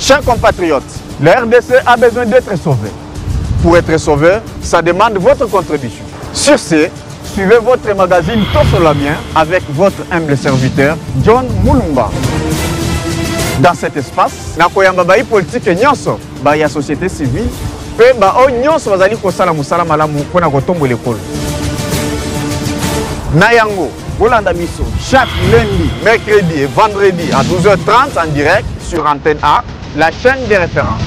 Chers compatriotes, la RDC a besoin d'être sauvé. Pour être sauvé, ça demande votre contribution. Sur ce, suivez votre magazine Tossolamien avec votre humble serviteur, John Moulumba. Dans cet espace, nakoyamba bai politique nyonso, ba ya société civile, pe ba o nyonso bazali kosala musala malamu pona kotombo l'école. Nayango, Bolanda Biso, chaque lundi, mercredi et vendredi à 12h30 en direct sur Antenne A, la chaîne des références.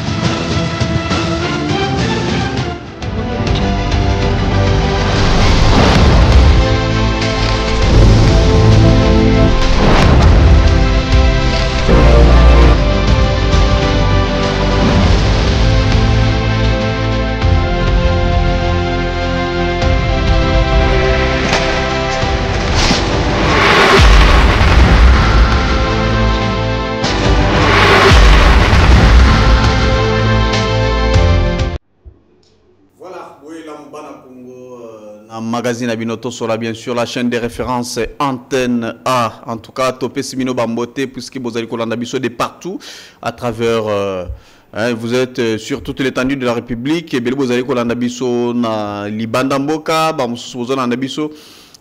Magazine Abinoto sera bien sûr la chaîne des références Antenne A. En tout cas, Topé Simino Bambote, puisque vous allez Kolanda Biso de partout à travers. Vous êtes sur toute l'étendue de la République. Et vous allez Kolanda Biso na Libandamboka, Bamoussou Kolanda Biso.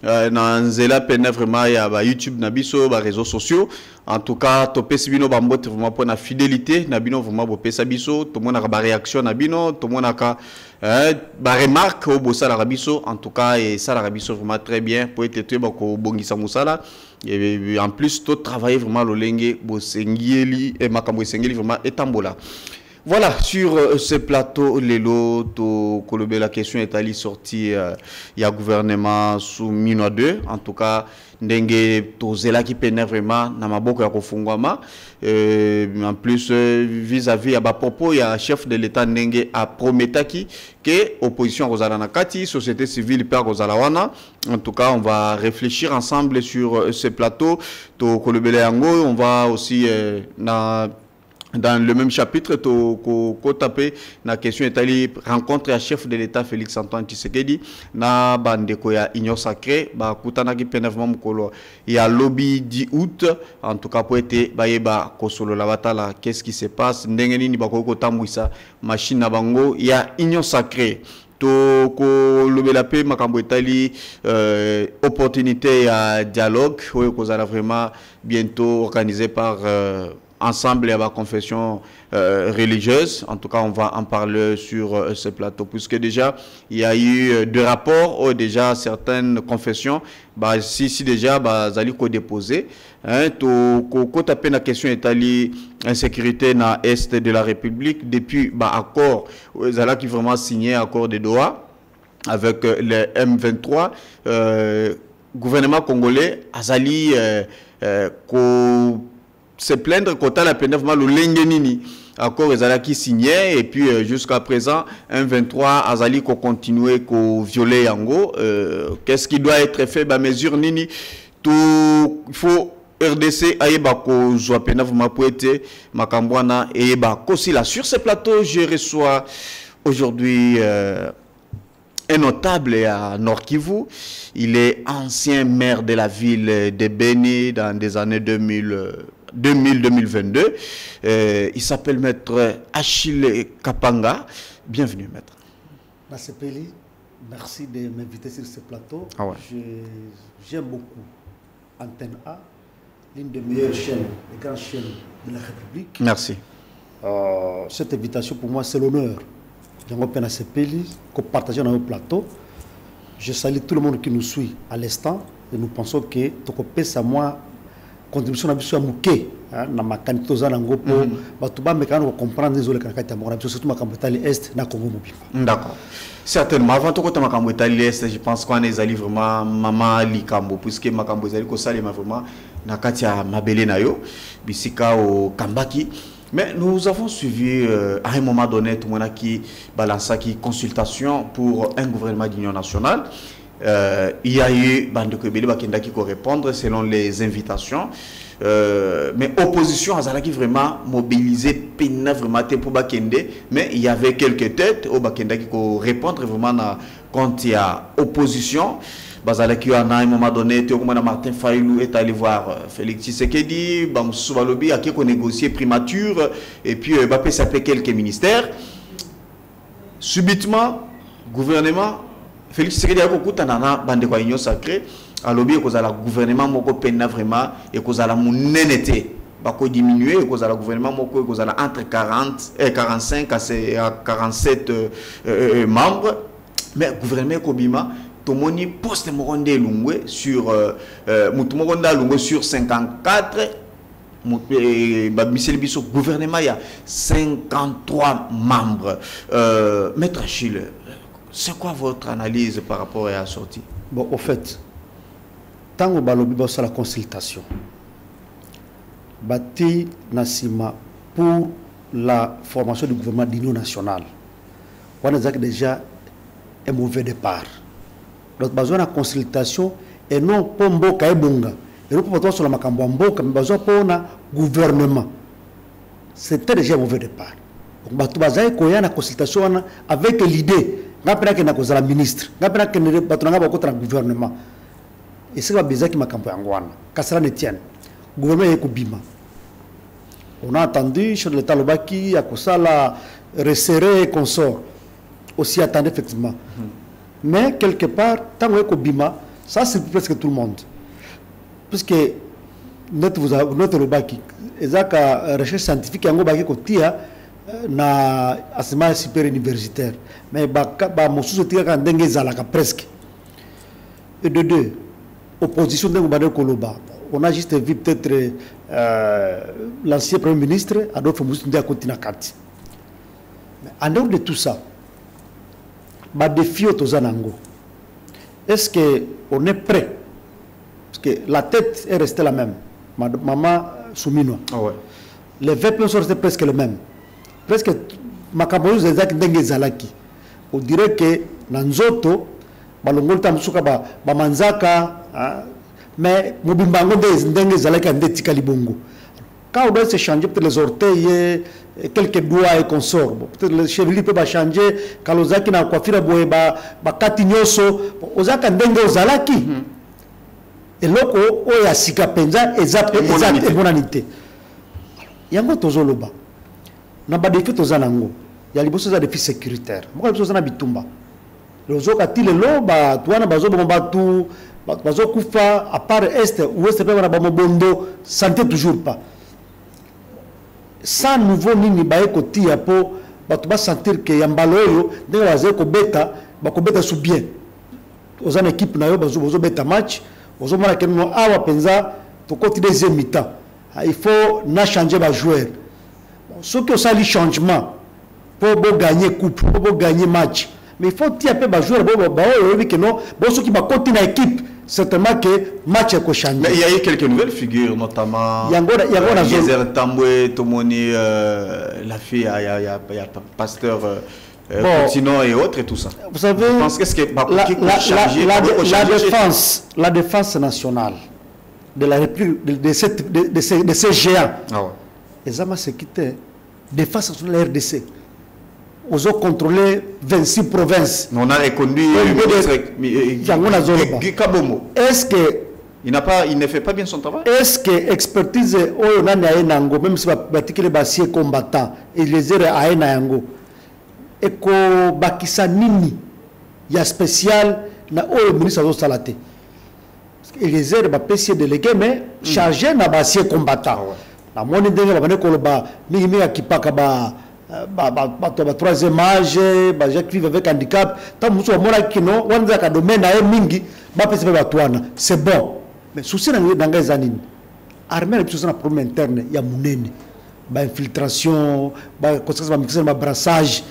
Na nzela pena vraiment ya ba YouTube na biso ba réseaux sociaux. En tout cas topé sibino bambote vraiment pour la fidélité na bino vraiment bo pesa biso tout monde a ba réaction na bino tout monde a ba remarque au bossa la biso en tout cas et ça la biso vraiment très bien pour être tout ba ko bongisa musala et en plus tout travailler vraiment le lenge bo sengieli et makambo sengeli vraiment etambola. Voilà, sur ce plateau, Lelo, la question est allée sortir, il y a gouvernement sous Minois 2, en tout cas, Ndenge Tozela qui peine vraiment, Namaboko ya Kofungwama, en plus, vis-à-vis à propos, il y a un chef de l'État Ndenge à Prometaki, que opposition Rosala Nakati, société civile Père Rosalawana. En tout cas, on va réfléchir ensemble sur ce plateau, on va aussi dans le même chapitre, tu tapé la question est allée rencontrer un chef de l'État Félix Antoine Tshisekedi na bandeko ya Union Sacrée ba kutana ki penevement mukolo ya lobby 10 août en tout cas pour être bayeba kosolo la batala qu'est-ce qui se passe ndenge nini bakoko tambwisa machine na bango ya Union Sacrée to ko lobela pe makambo etali opportunité ya dialogue oyo kozala vraiment bientôt organisé par ensemble à la confession religieuse. En tout cas, on va en parler sur ce plateau, puisque déjà, il y a eu deux rapports, ou déjà certaines confessions, bah, si déjà, bah, zali ko déposé. Ko tapé la question est allée insécurité dans l'Est de la République, depuis, bah, accord, zala qui vraiment signé accord de Doha avec le M23, gouvernement congolais, azali, se plaindre quand la peine le lengenini accord ezalaki signé et puis jusqu'à présent M23 azali ko continuer ko violer yango qu'est-ce qui doit être fait ba mesure nini tout il faut RDC ayeba ko joa pena vraiment pour être makambwana et ba kosila sur ce plateau je reçois aujourd'hui un notable à Nord Kivu. Il est ancien maire de la ville de Beni dans des années 2000-2022. Il s'appelle Maître Achille Kapanga. Bienvenue, Maître. Nasepeli, merci de m'inviter sur ce plateau. Ah ouais. J'aime beaucoup Antenne A, l'une des meilleures chaînes, les grandes chaînes de la République. Merci. Cette invitation, pour moi, c'est l'honneur. J'aimerais Nasepeli, qu'on partage dans le plateau. Je salue tout le monde qui nous suit à l'instant et nous pensons que Tokopé, c'est moi. Contribution à Mouké, na makanito za nango po batuba mekano comprendre désolé quand kati amora surtout makambo est na Congo mobile. D'accord. Certainement avant tout quand makambo est, je pense qu'on est allé vraiment maman likambo puisque makambo ezali ko salima vraiment na kati ya mabele na yo bisika au Kambaki. Mais nous avons suivi à un moment donné tout le monde qui balança qui consultation pour un gouvernement d'union nationale. Il y a eu Bande Kebele Bakenda qui répondre selon les invitations. Mais opposition à qui vraiment mobilisé peine vraiment pour Bakende. Mais il y avait quelques têtes au Bakenda qui répondre vraiment quand il y a opposition. bazalaki à un moment donné tu comme Martin Fayulu est allé voir Félix Tshisekedi bamsusu balobi a qui négocier primature et puis Mbappé s'appelait quelques ministères subitement gouvernement Félix Tshisekedi a beaucoup tanana bande kwa union sacrée alobi ko la gouvernement moko penna vraiment et ko la munenete bako diminuer et ko la gouvernement moko ko la entre 40 et 45 à 47 membres mais gouvernement Kobima tomoni poste moronde lungwe sur mutu moronda lungwe sur 54 Michel Bisso gouvernement il y a 53 membres maître Achille c'est quoi votre analyse par rapport à la sortie? Bon au fait tant que balobi sur la consultation bati nasima pour la formation du gouvernement d'union nationale on a déjà un mauvais départ. Donc, besoin de consultation et non pour Mboka et Bunga. Et non pour sur la Makambo Mboka, mais besoin pour un gouvernement. C'était déjà un mauvais départ. Donc, besoin de la consultation avec l'idée, n'appelle que nous la ministre, n'appelle que nous le gouvernement. Et c'est besoin que Makambo Angwana, Kassara Netienne, gouvernement est Kubima. On a entendu sur le Talobaki, à Kosala, resserrer et consort. Aussi attendait effectivement. Mais quelque part, tant que Bima, ça c'est presque tout le monde. Puisque notre Lobaki, la recherche scientifique, na enseignement supérieur universitaire. Mais presque. Et de deux, opposition de Koloba. On a juste vu peut-être l'ancien Premier ministre, Adolphe Moussoundi à Kotinakati. Mais en dehors de tout ça, défi aux Zanango. Est-ce qu'on est prêt? Parce que la tête est restée la même. Maman Soumino. Ah ouais. Les 20 plans sont restés presque les mêmes. Presque Makaboyo Zezak Ndenge Zalaki. On dirait que Nanzoto, Balongolta Msuka Bamanzaka, mais Mobimbango Ndenge Zalaki Ande Tikalibongo. Quand on doit se changer peut-être les orteils, quelques doigts et consorts. Peut-être le chevelu peut changer. Quand l'ozaki na coiffure katinyoso, ozaka ndenge ozalaki. Et loko oya sika penza exact bonanité. Yango tozoloba. Na ba défi tozanango. Ya liboso za défi sécuritaire. Moko liboso na bitumba. Lozoka tilelo ba tuana bazo bomba tu bazo kufa à part est ouest pe na ba mobondo santé toujours pas. Sans nouveau nini baye kotia po batu ba sentir que yambaloyo ndenge baze ko beta sous bien aux une équipe na yo bazo beta match ozo mona que no awa penza to côté deuxième mi-temps il faut na changer ba joueur ce que ça li changement pour gagner coupe pour gagner match mais il faut tia pe ba joueur ba que non bon ceux qui ba côté na équipe certainement que match est changer. Mais il y a eu quelques nouvelles figures, notamment Yezer Tamboué, Tomoni, la fille, il y a Pasteur Coutinho et autres et tout ça. Vous savez, je pense que la défense nationale de la République, de ces géants, les amas se quittaient, défense nationale de la RDC. Ils ont contrôlé 26 provinces. On a reconduit est-ce que il ne fait pas bien son travail? Est-ce que expertise même si les bassiers combattants et les erreurs à Enango et que Bakisa Nini il y a spécial na o ministre de Salaté et les erreurs ba PC délégué mais chargé na bassiers combattants la monnaie de la koloba ni mi akipaka troisième âge, gens qui vivent avec handicap, c'est bon. Mais souci dans les années, l'armée est un problème interne, il y a une infiltration, un brassage.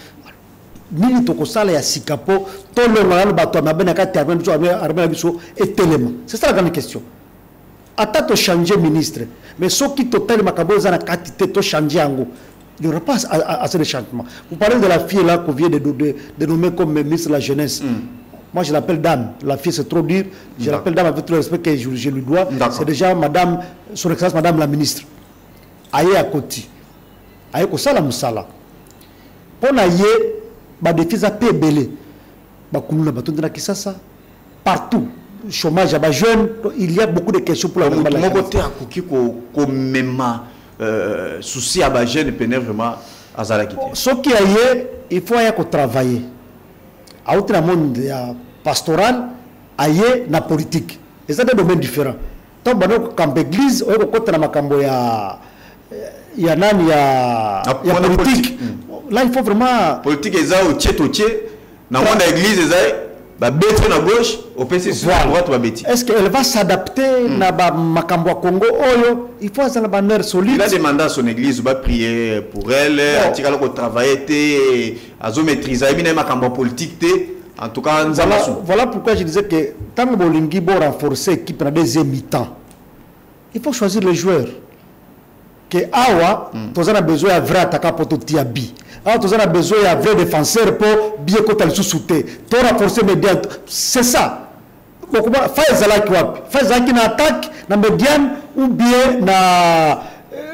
Nini tokosala ya sikapo to longa bato na benaka terme armée biso et tellement. C'est ça la grande question. Ata to changer ministre, mais ce qui total makabo za na quantité to changer ango. Il n'y aura pas assez de changements. Vous parlez de la fille là qu'on vient de nommer comme ministre de la jeunesse. Moi je l'appelle dame. La fille c'est trop dur. Je l'appelle dame avec tout le respect que je lui dois. C'est déjà madame, son excellence madame la ministre. Aïe à côté. Aïe ko sala musala. Pour aïe, bah des filles à paix belé. Bah comme nous la bâton de la Kisasa partout. chômage à jeunes, il y a beaucoup de questions pour la jeunesse. Mon côté à Kouki ko même souci à jeune peine vraiment azala kiti. Ce qui est, il faut y travailler. À autre monde pastoral, ailleurs na politique. Et ça des domaines différents. Donc quand l'église, on côté na makambo ya nani ya politique. Là il faut vraiment politique eza au tché na monde l'église eza ba bête na gauche au PC sur la droite ba bêti. Est-ce qu'elle va s'adapter na ba makambo ya Congo oyo? Il faut ça la bannière solide. Il a demandé à son église va prier pour elle, atikala ko travailler té azo maîtriser bien makambo politique té. En tout cas, voilà pourquoi je disais que tant que Bolingi va renforcer l'équipe dans deuxième mi-temps, il faut choisir les joueurs. Que Awa, tu as besoin d'un vrai attaquant pour tout Tiabi. Awa, tu as besoin d'un vrai défenseur pour bien côté le sous-souté. Tu as renforcé les médias. C'est ça. Faisala qui na attaque, na médiane ou bien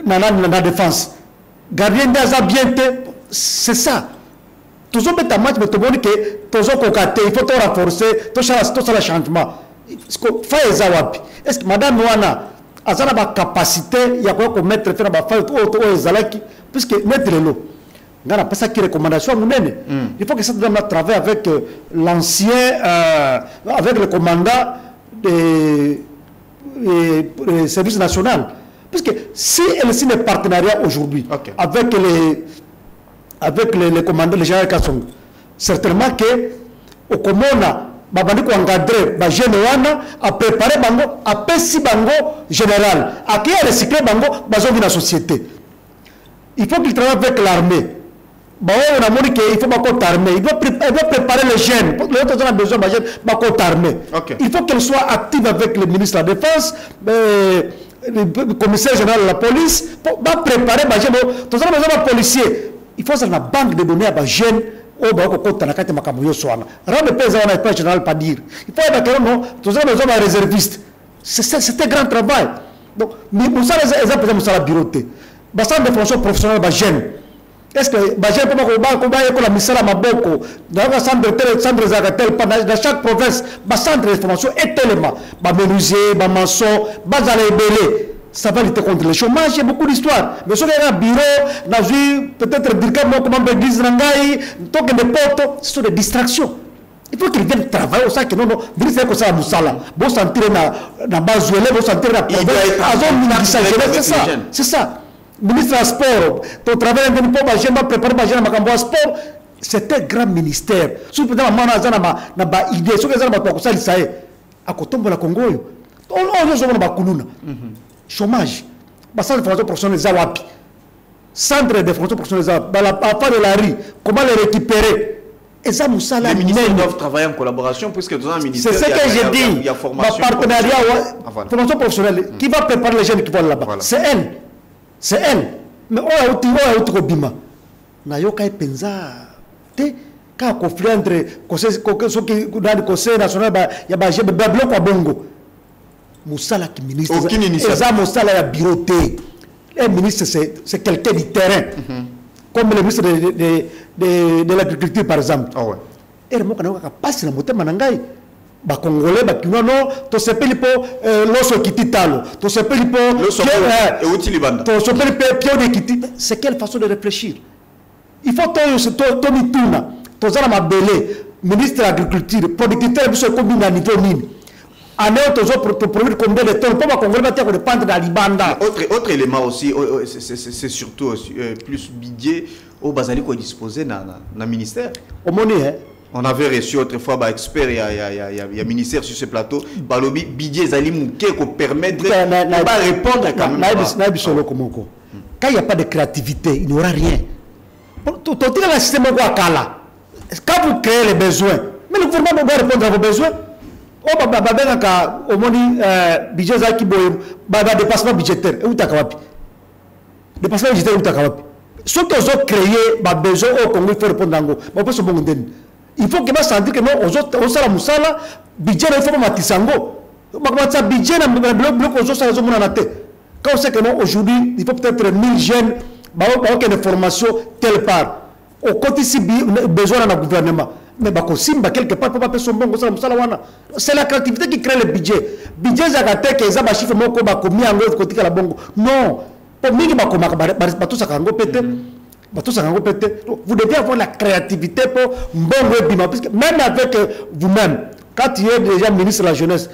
na défense. Gardien d'Aza bien, c'est ça. Tous les matchs, mais tout le monde que tous les cocatés, il faut tout renforcer, tout ça le changement. Est-ce que Madame Noana a la capacité, il y a quoi mettre faire la faille au Zalaki, puisque mettre l'eau. Il n'y a pas ça qui recommandation. Il faut que cette dame travaille avec l'ancien, avec le commandant des services nationaux. Puisque si elle signe des partenariats aujourd'hui avec les commandants, les généraux Kassongo, certainement que au Komona, babandi ko encadrer ba jeune wana a préparer bango a pesi bango général a qui a recycler bango bazo na société. Il faut qu'il travaille avec l'armée. Bah on a montré qu'il faut pas armée. Il doit préparer les jeunes. Les autres ont besoin de jeunes pas armée. Il faut qu'elle soit active avec le ministre de la Défense, le commissaire général de la police pour préparer les jeunes. Tous ont besoin de policiers. Il faut une banque de données à des jeunes au Baroque na kati makambo soana. Rame pesa on pas général pas dire. Il faut être non, tous les besoin de réservistes. C'est un grand travail. Donc nous ça les exemples ça la bureauté. Bassan de fonction professionnelle ba jeunes. Est-ce que ba jeunes peut pas la misala maboko dans un centre zagatel dans chaque province, ba centre de formation est tellement ba menuisier, ba maçon, ba zala belé. Ça va lutter contre le chômage, il y a beaucoup d'histoires. Mais si on a un bureau, on a vu peut-être dire comment l'église Rangaï, token de potes, ce sont des distractions. Il faut qu'ils viennent travailler au sein que non, c'est comme ça à Moussala. Bon sentir na base où bon sentir na province. C'est ça. Ministre du sport, ton travail est venu pour préparer ma jeune à sport. C'est un grand ministère. Si vous avez une idée, si vous avez une idée, à côté de la Congo, on a une chômage, centre de formation professionnelle Zawapi, centre de formation professionnelle Zawapi, de la rue, comment les récupérer? Et ça, les ministères doivent travailler en collaboration puisque dans un ministère, c'est ce que j'ai dit. Il y a formation. Partenariat, formation professionnelle, qui va préparer les jeunes qui vont là-bas? C'est elle. C'est elle. Mais on a autre Bima. Nayoka et Penza, quand conflit entre ceux qui dans le conseil national, il y a des blocs à Bongo. Moussala qui ministre. Aucune initiative. Et Moussala a bureauté. Un ministre, c'est quelqu'un du terrain. Comme le ministre de l'Agriculture, par exemple. Ah ouais. Et le mot qu'on a passé dans le moteur Manangaï. Ba Congolais, ba Kinono, to sepeli po l'osso kititalo, to sepeli po et utilibanda. To sepeli po pio de kiti. C'est quelle façon de réfléchir? Il faut to mituna, to zala mabele, ministre de l'Agriculture, producteur de ce commune à niveau mine. Pour produire combien de tonnes? Pourquoi Congolais va dépendre de la Libanda? Autre élément aussi, c'est surtout plus budget au Bazali qu'on disposait dans le ministère. Au monnaie, on avait reçu autrefois des experts, il y a ministère sur ce plateau, Balobi, budget Zali Mouké qui permet de répondre quand même. Quand il n'y a pas de créativité, il n'y aura rien. Tout le système est quand vous créez les besoins, mais le gouvernement doit répondre à vos besoins. Au budget dépassement budgétaire dépassement budgétaire ce que vous avez créé besoin au Congo il faut répondre il faut que vous sentir que non on a musala budget il faut matisango budget na bloc quand on sait que non aujourd'hui il faut peut-être 1000 jeunes qui ont une formation telle part au côté si besoin dans le gouvernement mais bakosimba quelque part pour pas son bon ça musala wana. C'est la créativité qui crée le budget. Budget zakate que za ba chiffre moko ba komi en l'autre côté la bongo. Non. Pour mingi ba koma ba tout ça kango pété. Ba tout ça kango pété. Vous devez avoir la créativité pour mbongo bima parce que même avec vous-même quand il est déjà ministre de la jeunesse,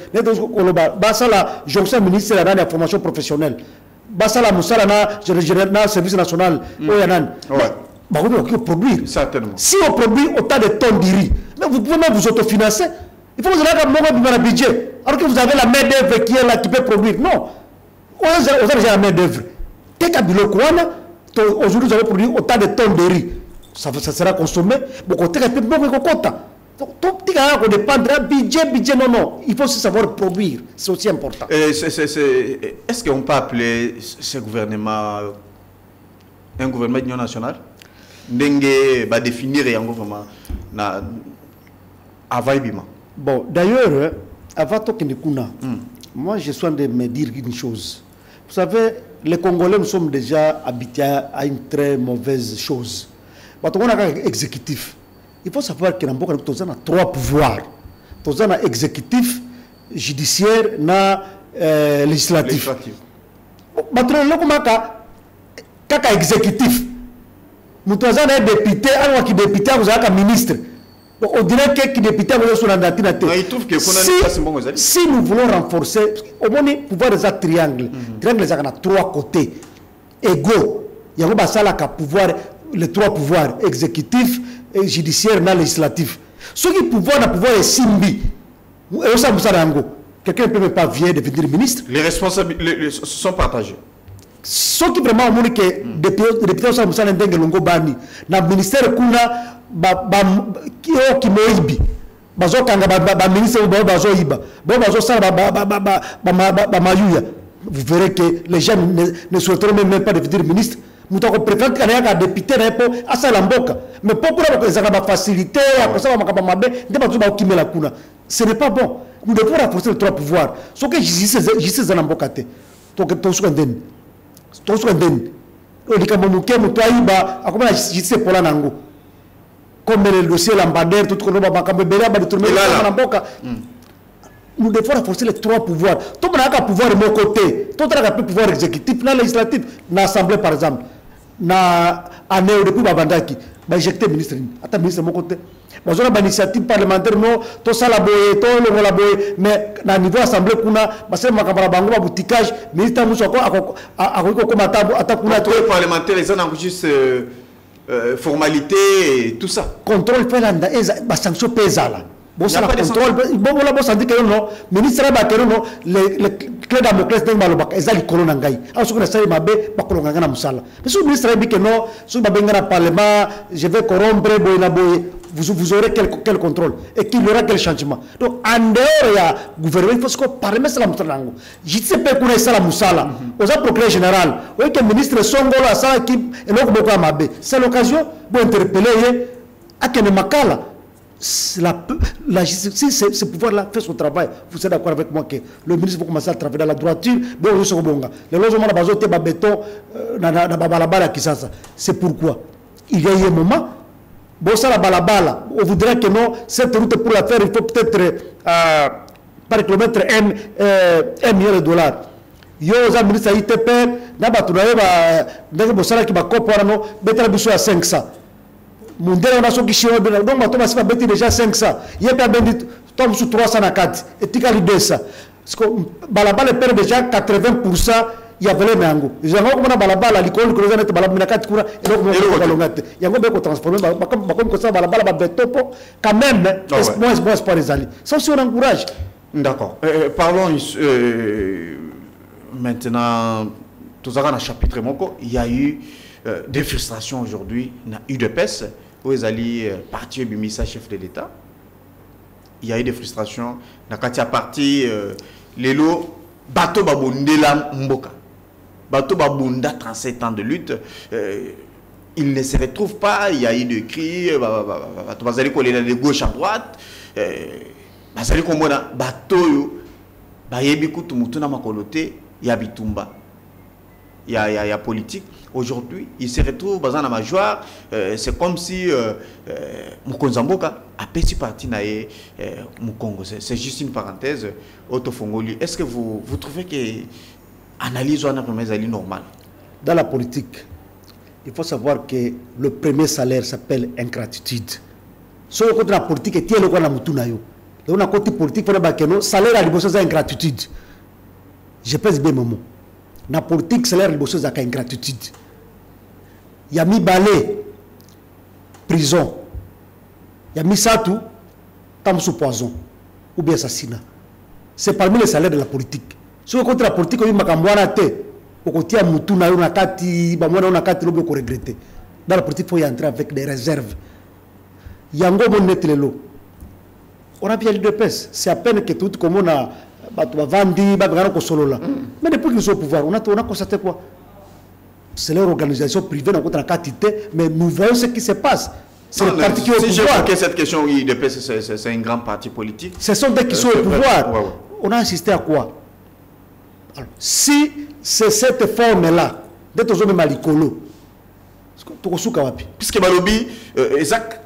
basa la jonction ministre de la formation professionnelle. Basa la musala na service national oyanan. Bah, on peut produire. Certainement. Si on produit autant de tonnes de riz, mais vous pouvez même vous autofinancer. Il faut que vous ayez un budget. Alors que vous avez la main d'œuvre qui est là, qui peut produire. Non. On a déjà la main d'œuvre. Aujourd'hui, nous avons produit autant de tonnes de riz. Ça sera consommé. Donc, on peut tout dépendra budget, non. Il faut aussi savoir produire. C'est aussi important. Est-ce qu'on peut appeler ce gouvernement un gouvernement d'union nationale? N'enge va définir un gouvernement na avaibima. Bon, d'ailleurs, avant tout moi je suis en train de me dire une chose. Vous savez, les Congolais, nous sommes déjà habitués à une très mauvaise chose. On a un exécutif. Il faut savoir que nous avons trois pouvoirs. Nous avons un exécutif, judiciaire, et législatif. Nous avons un exécutif. Nous avons un député, un ministre. On dirait que les députés sont en si nous voulons renforcer, au moins pouvoir des triangles. Triangle a trois côtés égaux. Il y a pouvoir, les trois pouvoirs, exécutif, judiciaire et législatif. Ceux qui pouvoir est simbi. Quelqu'un ne peut pas venir devenir ministre. Les responsabilités sont partagées. Ceux qui vraiment ont dit que les députés sont en bani, dans le ministère qui moibi, vous verrez que les gens ne souhaiteront même pas devenir ministre. Nous avons préféré qu'il y ait un député à Salamboka. Mais pourquoi ils ont facilité, ce n'est pas bon. Nous devons renforcer les trois pouvoirs. Ce que je sais, Zalamboka. Comme le dossier Lambadère, nous devons renforcer les trois pouvoirs. Tout le monde a un pouvoir de mon côté, tout le monde a un pouvoir exécutif, législatif, dans l'Assemblée par exemple, dans l'année depuis Babandaki, injecter ministre, attends ministre de mon côté. Nous avons une initiative parlementaire, non, tout ça la boye, tout le monde la boye, mais dans le niveau Assemblée, parce que nous avons un bouticage, ministre Moussako, à contrôle parlementaire, les gens ont juste formalité et tout ça. Contrôle, sanction pesale. Bon, ça contrôle. Bon, là, bon, ça dit que non. Ministre Bakero, non. Les clés d'Amoclès d'un malobak, ils ont les colonnes en gaï. Alors, ce qu'on a dit, ma bé, bakolonga na musala. Mais si le ministre dit que non, si ma benga na parlement, je vais corrompre, boy, vous aurez quel contrôle et qu'il y aura quel changement. Donc, en dehors, il y a gouvernement, il faut que le parlement soit la musala. Je ne sais pas qu'on est la musala. Aux procureur général, oui, que le ministre Songolo a ça qui est là beaucoup à ma bé. C'est l'occasion pour interpeller à Kene Makala. La justice, si ce pouvoir-là fait son travail, vous êtes d'accord avec moi que le ministre va commencer à travailler dans la droiture, le logement de béton, c'est pourquoi il y a eu un moment, on voudrait que non, cette route pour la faire, il faut peut-être par kilomètre 1 million de dollars. Yo, le ministre ITP, à 500. Mon dernier nation qui chie donc ma Thomas va bêter déjà 500 il y a pas bendit tombe sur 304 et tikali 200 parce que balabala perd déjà 80% il y avait les mango ils ont comment balabala l'école que les années balabala 4 cours et donc on va longater il y a beaucoup transformer comme ça balabala va beto quand même moins pas les alliés ça aussi on encourage. D'accord. Parlons maintenant tout ça dans le chapitre moko il y a eu des frustrations aujourd'hui na UDPS où ils allaient partir Bimisa chef de l'État. Il y a eu des frustrations na katia parti les lots bateau babundela mboka bateau babunda 37 ans de lutte ils ne se retrouvent pas. Il y a eu des cris bazali kolela de gauche à droite bazali komona bateau yo bayebi kutu mutuna makolote ya bitumba il y a politique. Aujourd'hui, il se retrouve dans la major. C'est comme si Mukonzamboka a petit parti naé Mukongo. C'est juste une parenthèse. Autofongoli. Est-ce que vous trouvez que l'analyse est normale? Dans la politique, il faut savoir que le premier salaire s'appelle ingratitude. Si on la politique, et tiens le quoi la mutunayo. On a côté politique, il faut que le salaire à l'impossible c'est ingratitude. Je pèse bien mon mot. La politique, salaire à l'impossible c'est ingratitude. Il y a mis balai, prison. Il y a mis ça tout, tam sous poison ou bien assassinat. C'est parmi les salaires de la politique. Si on contre la politique, on dit que on côté mutunayo na kati, bamwana na kati lobo ko regretter. Dans la politique, il faut y entrer avec des réserves. Yango monetlelo. On a bien le DPS. C'est à peine que tout comme on a vendu, mais depuis qu'ils sont au pouvoir, on a constaté quoi? C'est leur organisation privée dans la quantité, mais nous voyons ce qui se passe. C'est le parti qui est au pouvoir. Si j'ai marqué cette question, oui, DPS, c'est un grand parti politique. Ce sont des qui sont au pouvoir. On a assisté à quoi? Alors, si c'est cette forme-là, d'être aux hommes malicolo, puisque Balobi, exact.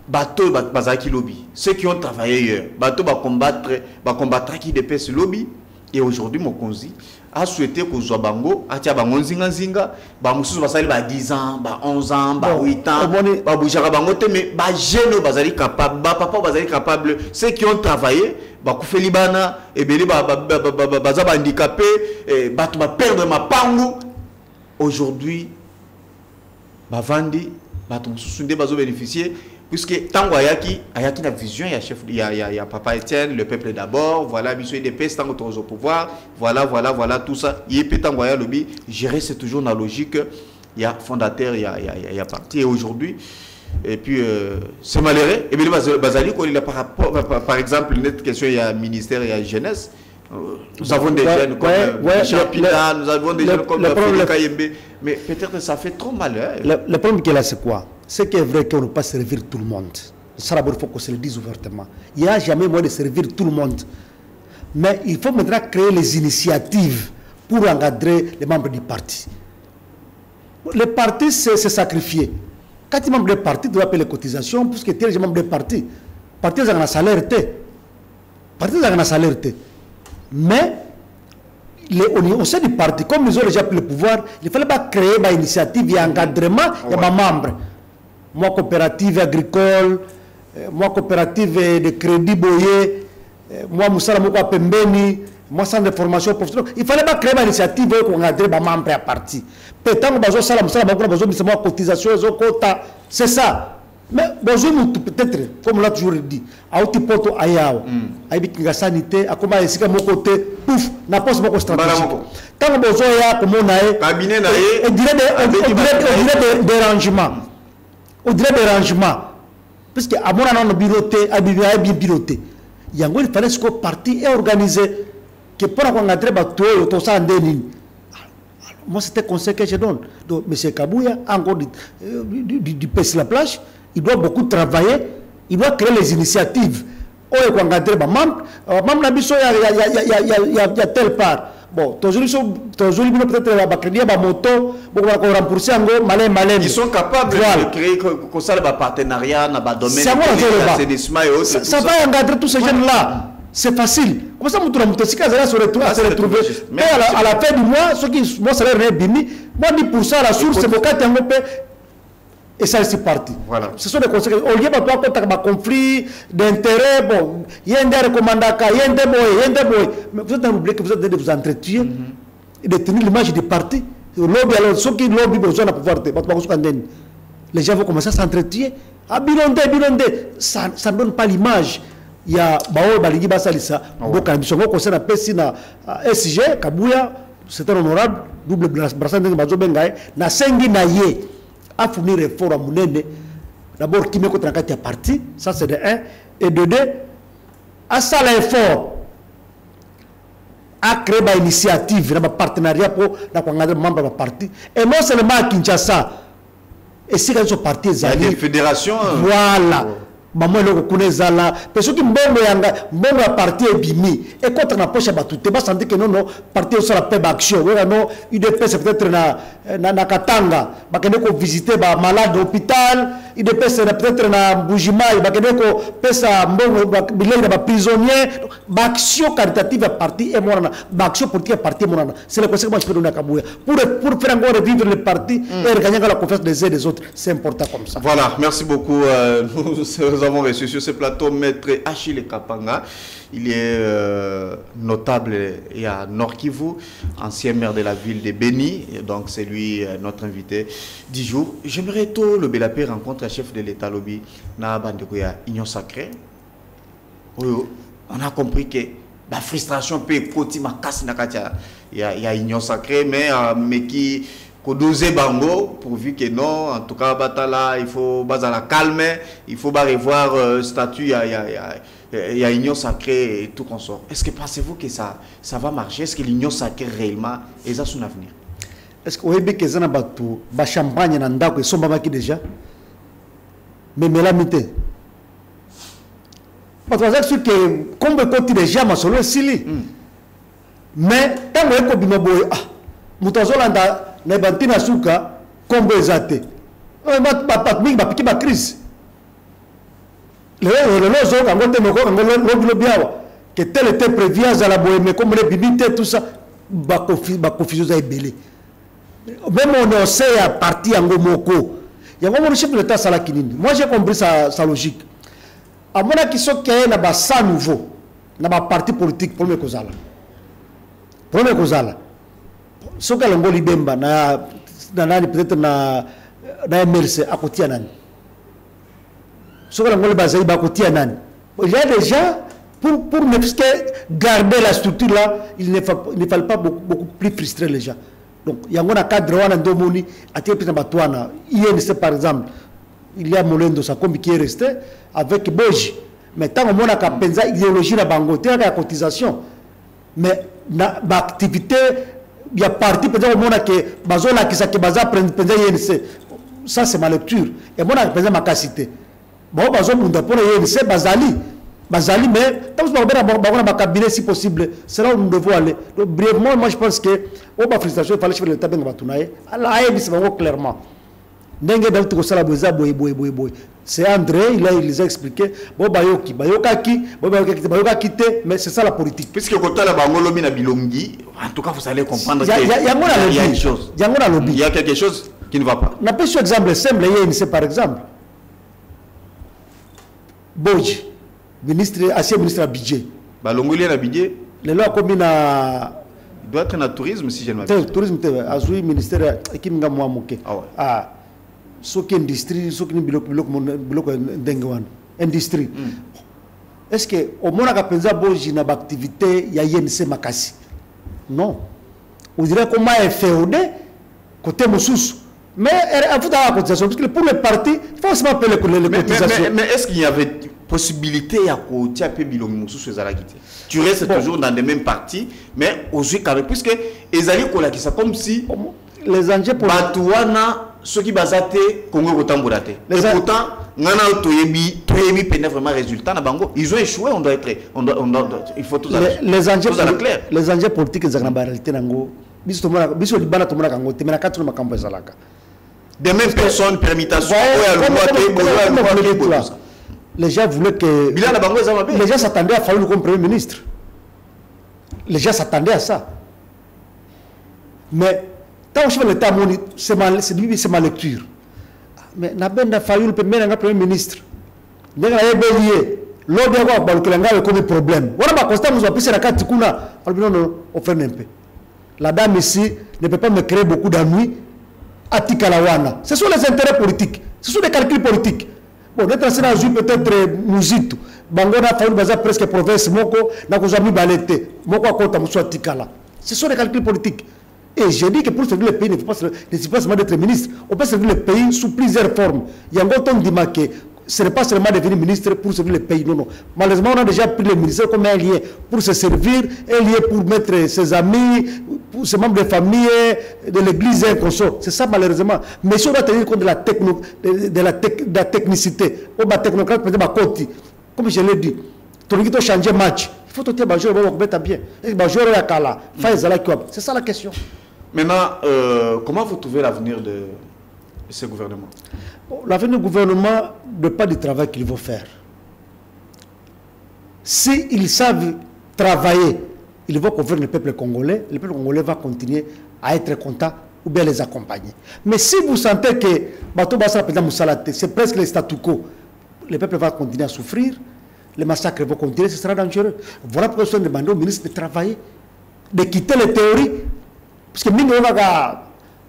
Bateau bazaki lobby, ceux qui ont travaillé hier, bateau va combattre qui dépasse lobby. Et aujourd'hui Mokonzi a souhaité que soit bango, atia bango zinga, ba mususu basali ba 10 ans, ba 11 ans, ba 8 ans, ba boujara bango te mais ba jeune bazali capable, ba papa bazali capable, ceux qui ont travaillé, ba koufeli bana et beli ba handicapé, ba to ba perdre ma pangu. Aujourd'hui ba vandi, ba to mususu nde bazo bénéficier. Puisque Tango Ayaki la vision, il y a Papa Etienne, le peuple d'abord, voilà, Bissou des Pes, Tango au pouvoir, voilà, tout ça. Il y a Tango Ayaki, lobby, gérer c'est toujours dans la logique, il y a fondateur, il y a parti, et aujourd'hui, et puis c'est malheureux, et bien Bazali, par exemple, une autre question, il y a ministère, il y a jeunesse. Nous avons des jeunes comme Chapina, nous avons des jeunes comme Félix Kayembe, mais peut-être que ça fait trop mal. Le problème qu'il y a, c'est quoi? C'est qu'il est vrai qu'on ne peut pas servir tout le monde. Ça, il faut qu'on se le dise ouvertement. Il n'y a jamais moyen de servir tout le monde. Mais il faut maintenant créer les initiatives pour encadrer les membres du parti. Le parti, c'est sacrifier. Quand tu es membre du parti, tu dois payer les cotisations, puisque tu es membre du parti. Le parti, c'est un salaire. Mais, au sein du parti, comme ils ont déjà pris le pouvoir, il fallait pas créer une initiative et un encadrement de membres. Moi, coopérative agricole, moi, coopérative de crédit boyer, moi, Moussala Mouka Pembeni, moi, centre de formation professionnelle. Il fallait pas créer une initiative pour encadrer les membres à parti. Peut-être que moi, cotisation, c'est ça. Mais bonjour, peut-être, comme on l'a toujours dit, à Otipoto Ayao, à la sanité, à comment est-ce que mon côté, pouf, n'a pas ce stratégique. Tant que bonjour, il y a comme on a cabinet, on dirait des rangements. On dirait des rangements. Parce qu'à mon avis, bien piloté. Il y a un fallait que le parti est organisé. Que pour qu'on a très bateau, tout ça en déni. Moi, c'était le conseil que je donne. Donc, M. Kabouya, encore du PC la plage. Il doit beaucoup travailler, il doit créer les initiatives. Il y a telle part. Bon, aujourd'hui, peut-être la crédit, la moto, ils sont capables de créer un partenariat dans le domaine de l'assainissement et autres. Ça va encadrer tous ces jeunes-là. C'est facile. Comme ça, se retrouver. Mais à la fin du mois, ceux qui moi, salaire est bimi, moi, 10% à la source, c'est mon cas, et ça, c'est parti. Voilà. Ce sont des conséquences. Au lieu de conflit d'intérêt, bon, il y a des recommandants, il y a des boys. Mais vous êtes oublié que vous êtes de vous entretenir et de tenir l'image du parti. Lobby, alors, ceux qui lobby besoin de pouvoir, les gens vont commencer à s'entretenir. Ah, bilondé. Ça ne donne pas l'image. Il y a Bao Baligi Basalissa, Boka Bisongo, concerne la Pessina, SG, Kabouya, c'est un honorable, double brassard de Bazo Bengaï, na Sengi Naye. À fournir un effort à Mounene, d'abord qui met contre un parti, ça c'est de 1, et de 2, à ça l'effort, à créer une initiative, un partenariat pour les membres du parti, et non seulement à Kinshasa, et si quand ce parti il y a des fédérations. Voilà. maman le reconnaît là parce que mbongo yanga parti ebimi et contre na poche ba tout ba sentir que non parti au la paix action ouais non UDPS peut-être na Katanga ba kende ko visiter ba malade hôpital UDPS peut-être na Mbujimai ba kende ko pesa mbongo bilei ba prisonnier ba action caritative parti et morana ba action politique parti morana c'est le conseil que je peux donner à Kabouya pour faire encore revivre le parti et regagner la confiance des uns et des autres, c'est important comme ça. Voilà, merci beaucoup. Nous avons reçu sur ce plateau Maître Achille Kapanga. Il est notable et à Nord Kivu, ancien maire de la ville de Beni. Donc c'est lui notre invité du jour. J'aimerais tout le Belapé rencontre un chef de l'État lobby na Bandekoya Union Sacrée. On a compris que la frustration peut être ma casse na katia. Il y a Union Sacrée mais qui Kodoze Bango, pourvu que non, en tout cas, Batala, il faut la calme, il faut revoir le statut, il y a Union Sacrée et tout consort. Est-ce que pensez-vous que ça va marcher? Est-ce que l'Union Sacrée réellement est ça son avenir? Est-ce que vous avez que ça n'a pas tout, ba champagne nanda que somba maki déjà, mais la mité. Parce que c'est que comme le côté déjà ma solo sili, mais tant que bima boy ah, mutazolanda na bantina suka kombo ezate patming bapiki ba crise le zo kangote moko ngolo biawa que tel était prévu à la bohème comme les bibité tout ça ba confusion za ebele même on sait à parti en moko il y a vraiment le chef de l'état sala kinini. Moi j'ai compris sa logique à mon avis so que na ba ça nouveau na ba parti politique pour me kozala ce que l'on dit Bemba peut-être na MLC à côté nani. Ce que l'on dit Bazaï à côté nani. Il y a déjà pour garder la structure là, il ne fallait pas beaucoup plus frustrer les gens. Donc il y a un cadre wana ndomoni atie pita batwana. INC par exemple, il y a Molendo Sakombi qui est resté avec Boji. Mais tant qu'on a pensa idéologie la bangote la cotisation. Mais na activité il y a parti peut-être au monde que bazola qui s'est basé prendre INC ça c'est ma lecture et moi on a ma capacité bon bazo munda pour INC bazali mais tant que on a cabinet si possible c'est là où nous devons aller. Donc brièvement moi je pense que au bas frustration il fallait faire le tabeng batunaye ala ayi c'est vraiment clairement ndenge dans tout ça la boza boy c'est André il les a expliqué bayoki mais c'est ça la politique puisque quand la bangolo mina bilongi en tout cas vous allez comprendre qu'il y a une chose il y a quelque chose qui ne va pas. On a pris un exemple simple c'est par exemple Boji ancien ministre à budget balongoli na budget les lois comme il doit être un tourisme si je ne m'abuse tourisme azui ministère ekiminga mwa moke ce qui est industrie, ce qui est bloc d'Engwan, industrie. Est-ce que au moins à penser boji na activité il y a INC makasi? Non. On dirait comment est féodé côté Moussous. Mais il faut avoir la cotisation parce que pour le parti, il faut se appeler les cotisations. Mais est-ce qu'il y avait possibilité à côté un peu bilong Moussous tu restes toujours dans les mêmes partis, mais aujourd'hui quand même puisque les alliés qui ça comme si les enjeux pour Batouana ceux qui basaient Congo Kotambourate. Et pourtant, vraiment résultat na bango. Ils ont échoué, il faut tout les enjeux politiques de la réalité nango. Des mêmes personnes, permutation, les gens voulaient que les gens s'attendaient à Fayulu comme Premier ministre. Les gens s'attendaient à ça. Mais tant que je fais l'État, c'est ma lecture. Mais n'a fallu le Premier ministre. Il y a un bélier. L'autre, il y a un problème. On a constat, nous avons pris la carte. On fait un peu. La dame ici ne peut pas me créer beaucoup d'ennuis. Atikalawana. Ce sont les intérêts politiques. Ce sont des calculs politiques. Bon, notre ancien joue peut-être Mouzitou. Bango n'a fallu presque province. Moko n'a pas jamais balete. Moko a compté Moussou Atikala. Ce sont des calculs politiques. Et j'ai dit que pour servir le pays, il ne faut pas seulement d'être ministre. On peut servir le pays sous plusieurs formes. Il y a un autre qui dit que ce n'est pas seulement devenir ministre pour servir le pays, non, non. Malheureusement, on a déjà pris le ministère comme un lien pour se servir, un lien pour mettre ses amis, pour ses membres de famille, de l'église et un consort. C'est ça, malheureusement. Mais si on doit tenir compte de la, technicité, au technocrate, peut-être, comme je l'ai dit, tu dois changer match. Il faut que tu aies bien. C'est ça la question. Maintenant, comment vous trouvez l'avenir de ce gouvernement? L'avenir du gouvernement ne dépend pas du travail qu'ils vont faire. S'ils savent travailler, ils vont convaincre le peuple congolais va continuer à être content ou bien les accompagner. Mais si vous sentez que c'est presque le statu quo, le peuple va continuer à souffrir, les massacres vont continuer, ce sera dangereux. Voilà pourquoi je demande au ministre de travailler, de quitter les théories, parce que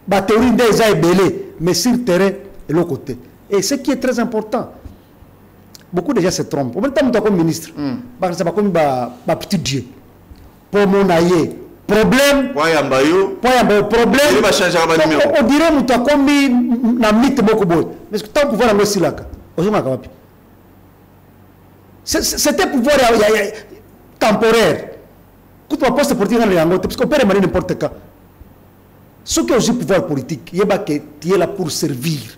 la théorie déjà est belée, mais sur le terrain et l'autre côté. Et ce qui est très important, beaucoup de gens se trompent. En même temps, comme ministre, c'est pas comme un petit Dieu. Pour mon aïe, problème, problème, on dirait que nous avons comme un mythe beaucoup beau. Mais ce que tu as pouvoir aussi là, c'était pouvoir temporaire. Quand tu as posté politique dans les Angotes, parce qu'on peut demander n'importe quoi. Ce qui est aussi pouvoir politique, il y a que tu es là pour servir.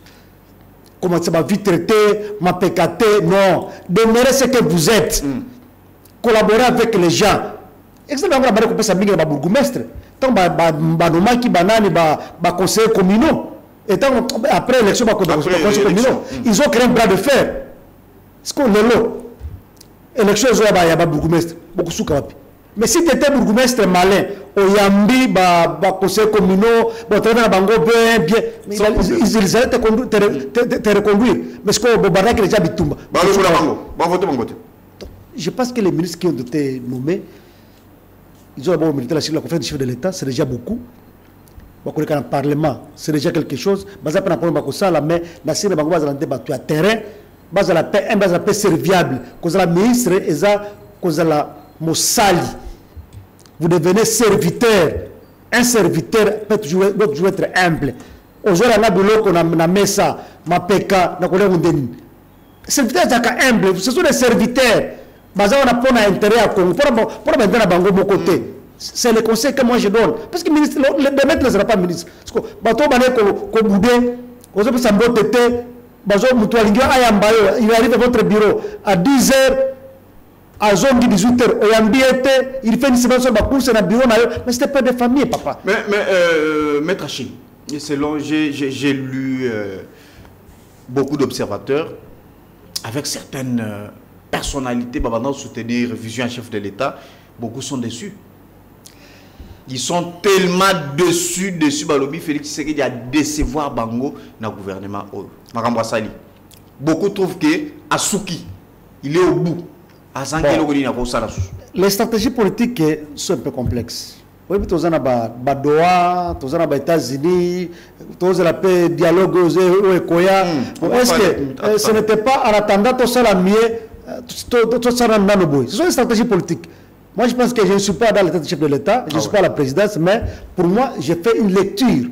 Comment ça va vite traiter, ma pécaté, non. Demeurer ce que vous êtes. Collaborer avec les gens. Exactement, on va couper ça, bien, bourgmestre. Tant banomaki banani, conseiller communaux. Et après l'élection, ils ont créé un bras de fer. Ce qu'on est là. Élection, il y a bourgmestre. Beaucoup de soukapi. Mais si tu étais bourgmestre malin, Oyambi, conseiller communaux, bien, ils allaient te reconduire. Mais ce qu'on a déjà bitumba. Je pense que les ministres qui ont été nommés, ils ont d'abord mérité la conférence du chef de l'État, c'est déjà beaucoup. Dans le Parlement, c'est déjà quelque chose. Mais la terrain, la paix serviable, la ministre et la Mossali. Vous devenez serviteur. Un serviteur peut toujours être humble. Aujourd'hui, on a mis ça, ma peka, na collègue Ndeni. Serviteur est humble. Ce sont des serviteurs. On a pas intérêt à Congo. Pour maintenant, Bango, mon côté. C'est le conseil que moi je donne. Parce que le ministre, le maître ne sera pas ministre. Parce que, il arrive à votre bureau à 10h. À 18h, il fait une semaine sur ma course dans le bureau, mais c'était pas de famille, papa. Mais Maître Achille, selon j'ai lu beaucoup d'observateurs avec certaines personnalités pour soutenir Vision en chef de l'État, beaucoup sont déçus. Ils sont tellement dessus, Balobi Félix Tshisekedi a décevoir Bango dans le gouvernement. Beaucoup trouvent que Asuki, il est au bout. Les stratégies politiques sont un peu complexes. Oui, mais tous en a Doha, tous en a États-Unis, tous en a dialogue aux Ekoya. Est-ce que ce n'était pas en attendant tout ça la mieux, tout ça dans le bois? Ce sont des stratégies politiques. Moi, je pense que je ne suis pas dans l'état de chef de l'État, je ne suis pas à la présidence, mais pour moi, j'ai fait une lecture.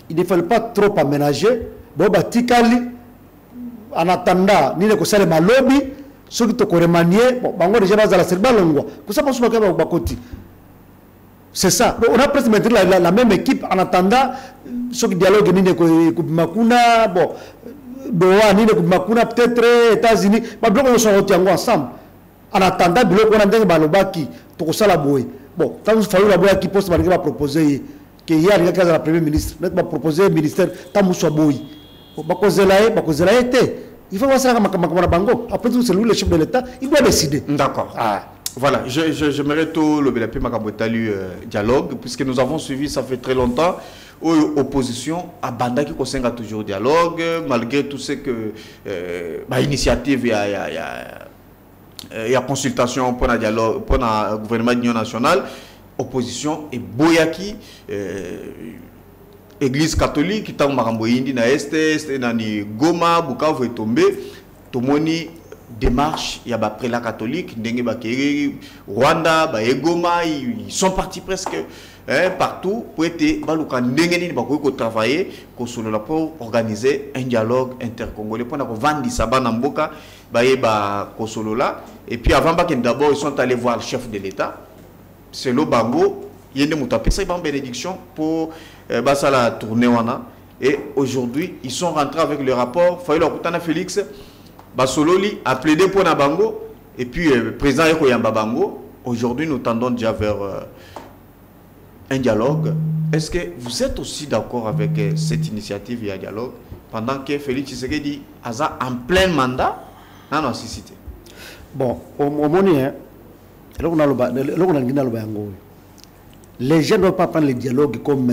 Il ne fallait pas trop aménager. Bon, Tikali, en attendant, ni ne sais pas lobby. Ceux qui te remanié, déjà dans la Serbalongwa. C'est ça. On a presque maintenant la même équipe en attendant ceux qui dialoguent Makuna, bon, Doha, Makuna, peut-être États-Unis. On sont ensemble. En attendant, on a un balobaki, tout ça la bouée. Bon, quand vous faites la bouée qui poste, va proposer qu'il y a la première ministre, va proposer un ministère, tant que vous bouée. Il faut voir ça comme Bango. Après tout, c'est lui le chef de l'État, il doit décider. D'accord. Voilà, j'aimerais tout le dialogue, puisque nous avons suivi, ça fait très longtemps, opposition à Banda qui conseille toujours dialogue, malgré tout ce que initiative, il y a consultation pour un dialogue, pour un gouvernement d'union nationale, opposition et Boyaki. Église catholique qui tang makambo indi na este na ni Goma Bukavu est tombé tomoni démarche il y a ba prélat catholique ndenge ba Rwanda ba Goma ils sont partis presque partout pour être baluka ndengeni bakoki travailler pour organiser un dialogue intercongolais pour vendre sabana mboka ba kosolola. Et puis avant d'abord ils sont allés voir le chef de l'État, c'est le bango yende mutapé ça une bénédiction pour la tournée wana. Et aujourd'hui ils sont rentrés avec le rapport Fayolo Kutana Félix Basololi a plaidé pour Nabango. Et puis, président Eko Yambabango, aujourd'hui nous tendons déjà vers un dialogue. Est-ce que vous êtes aussi d'accord avec cette initiative et un dialogue pendant que Félix Tshisekedi a en plein mandat dans la cité? Bon, au moment où les gens ne doivent pas prendre le dialogue comme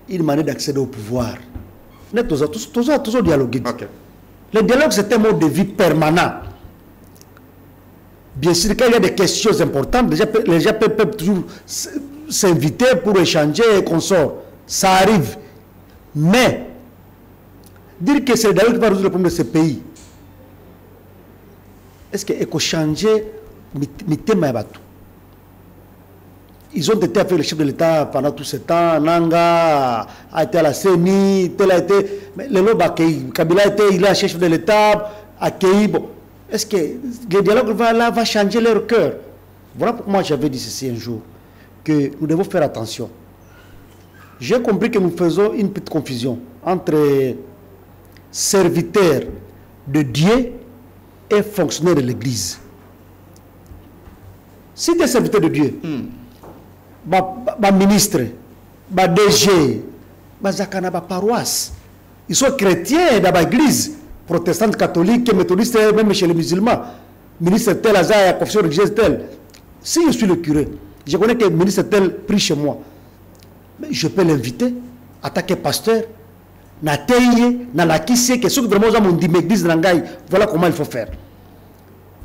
une manière d'accéder au pouvoir. Nous tous dialoguer. Le dialogue, c'est un mode de vie permanent. Bien sûr, quand il y a des questions importantes, les gens peuvent toujours s'inviter pour échanger et qu'on sort. Ça arrive. Mais, dire que c'est le dialogue qui va résoudre le problème de ce pays, est-ce qu'il faut changer mes thèmes? Ils ont été avec le chef de l'État pendant tout ce temps. Nanga a été à la CENI, tel a été. Mais le lobe accueilli. Kabila a été, il a chef de l'État, accueilli. Bon. Est-ce que le dialogue va changer leur cœur? Voilà pourquoi moi j'avais dit ceci un jour, que nous devons faire attention. J'ai compris que nous faisons une petite confusion entre serviteurs de Dieu et fonctionnaires de l'Église. Si tu es serviteur de Dieu, ministre, DG, zakana paroisse, ils sont chrétiens dans l'église protestante, catholique, méthodiste, même chez les musulmans. Ministre tel, Aza, confession religieuse tel. Si je suis le curé, je connais que le ministre tel prie chez moi, mais je peux l'inviter, attaquer pasteur, na teye, na la qui sait que ceux qui vraiment ont dit l'église Rangaï, voilà comment il faut faire.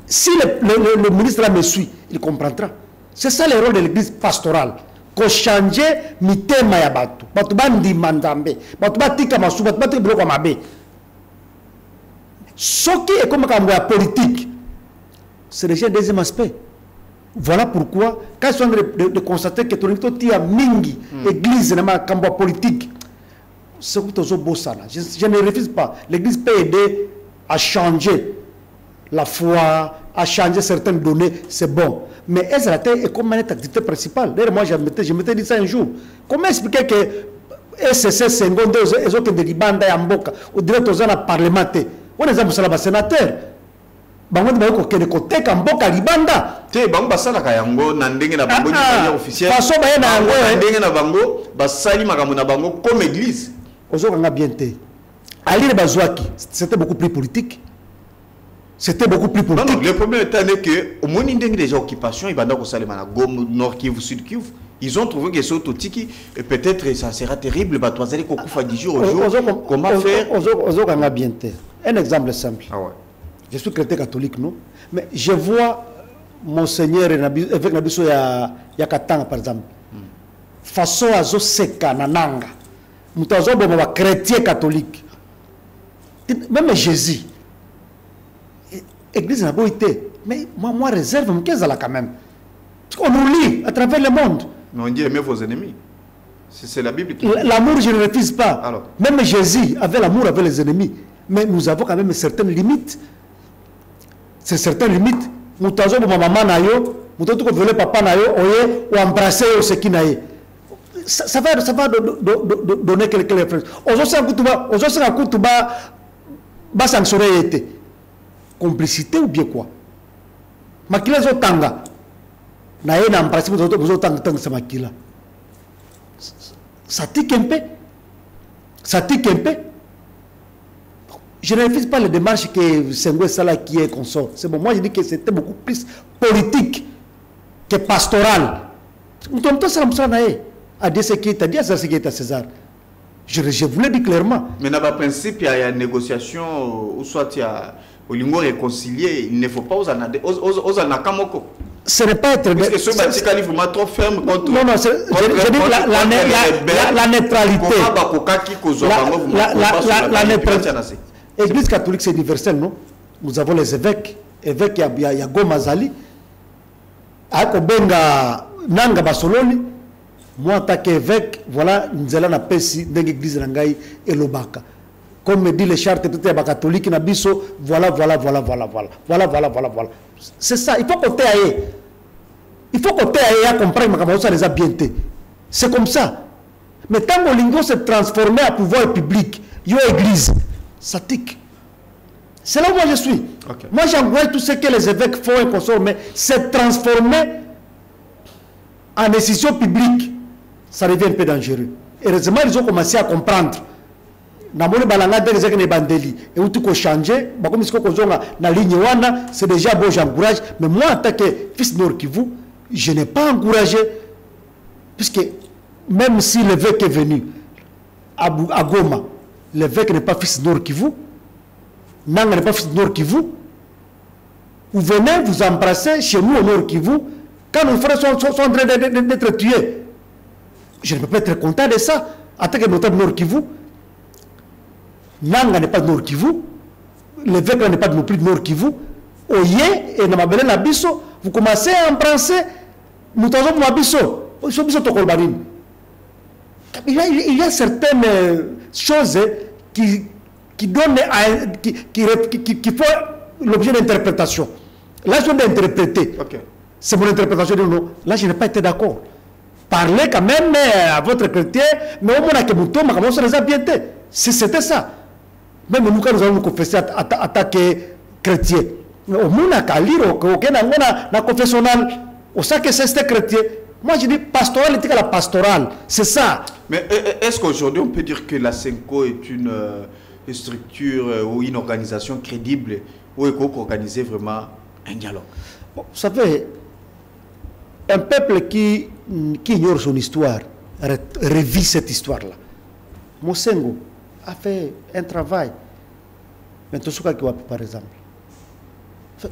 Si le ministre là me suit, il comprendra. C'est ça le rôle de l'église pastorale. Qu'on change mitema ya batu. Batu bandi mandambe. Batu batika masu, batu batika biloko mabe. Ce qui est comme un politique, c'est déjà un deuxième aspect. Voilà pourquoi, quand ils sont de constater que tout a mingi, église, n'a pas politique, c'est beau ça. Je ne refuse pas. L'église peut aider à changer la foi, à changer certaines données, c'est bon. Mais SRT est comme une activité principale. D'ailleurs, moi, je m'étais dit ça un jour. Comment expliquer que SSC, Sengonde, les autres de Libanda et Amboka, ou directeur de la parlementaire, on est un sénateur. Bango de ko kene ko teka mboka libanda te bango basala ka yango na ndenge na bango ni officiel façon ba na yango ndenge na bango basali makambo na bango comme église ozo nga bien te Ali de Bazouaki c'était beaucoup plus politique. C'était beaucoup plus politique. Non, le problème est que au moins ndenge déjà occupation il banda ko salema na Goma Nord Kivu Sud Kivu. Ils ont trouvé que c'est autotiki et peut-être ça sera terrible ba toazali ko kufa du jour au jour. Comment faire ozo nga bien te. Un exemple simple. Ah ouais. Je suis chrétien catholique, non? Mais je vois Monseigneur avec Nabiso Yakatanga, par exemple. Façon à zo seka nananga. Mutazo bon chrétien catholique. Même Jésus. Église n'a pas été. Mais moi réserve, mais qu'est-ce là quand même? On nous lit à travers le monde. Mais on dit aimez vos ennemis. C'est la Bible qui... L'amour, je ne refuse pas. Alors. Même Jésus avait l'amour avec les ennemis. Mais nous avons quand même certaines limites. C'est certaines limites. Nous avons maman nayo, nous avons volé papa nayo, ou embrasser ce qui naïe. Ça va donner quelques références. Aujourd'hui, un coup, tu vas sanctionner été. Complicité ou bien quoi? Makila zo tanga. Naye na embrasser vous autres tanga sa makila. Ça tique un peu. Ça tique un peu. Je ne refuse pas les démarches que Senghou Sala qui est consort. C'est bon. Moi, je dis que c'était beaucoup plus politique que pastoral. César. Je vous l'ai dit clairement. Mais dans le principe, il y a une négociation, ou soit il y a au réconcilier, il ne faut pas aux anakamoko. Ce n'est pas être... Parce que ce bâtiment est vraiment trop ferme contre... Non, non, je dis la neutralité. La neutralité. L'église catholique, c'est universel, non? Nous avons les évêques. Évêques, il y a Goma Zali. Akobenga Nanga Basololi. Moi, en tant qu'évêque, voilà, nous allons appeler l'église Nangaï et l'Obaka. Comme me dit les chartes catholiques, voilà. C'est ça, il faut qu'on t'aille. Il faut qu'on t'aille à comprendre comment ça les a bien été. C'est comme ça. Mais tant que l'Ingo s'est transformé à pouvoir public, il y a église, ça tique. C'est là où moi je suis. Okay. Moi j'envoie tout ce que les évêques font et consomment, mais c'est transformé en décision publique. Ça devient un peu dangereux. Heureusement, ils ont commencé à comprendre. Et où tout changer, c'est déjà bon, j'encourage. Mais moi, en tant que fils Nord Kivu, je n'ai pas encouragé. Puisque même si l'évêque est venu à Goma, l'évêque n'est pas fils Nord Kivu, Nanga n'est pas fils Nord Kivu, vous venez vous embrasser chez nous au Nord Kivu, quand nos frères sont en train d'être tués. Je ne peux pas être content de ça. En tant que notable Nord Kivu, Nanga n'est pas de Nord Kivu, l'évêque n'est pas non plus de Nord Kivu, Oye et Namabele Nabiso, vous commencez à embrasser, nous avons Mabiso. Il y a certaines choses qui donnent qui font l'objet d'interprétation. Là, je viens d'interpréter. Okay. C'est mon interprétation. Non. Là, je n'ai pas été d'accord. Parlez quand même à votre chrétien, mais au moins que Mouton m'a commencé à les habienter. C'était ça. Même nous, quand nous allons nous confesser attaquer chrétien, au moins qu'à lire, au confessionnal, au sein que c'est chrétien. Moi, je dis pastoral, c'est la pastorale. C'est ça. Mais est-ce qu'aujourd'hui, on peut dire que la Senko est une structure ou une organisation crédible où il faut organiser vraiment un dialogue? Bon, vous savez, un peuple qui ignore son histoire revit cette histoire-là. Mosengo a fait un travail. Mais tout ce qu'il y a, par exemple.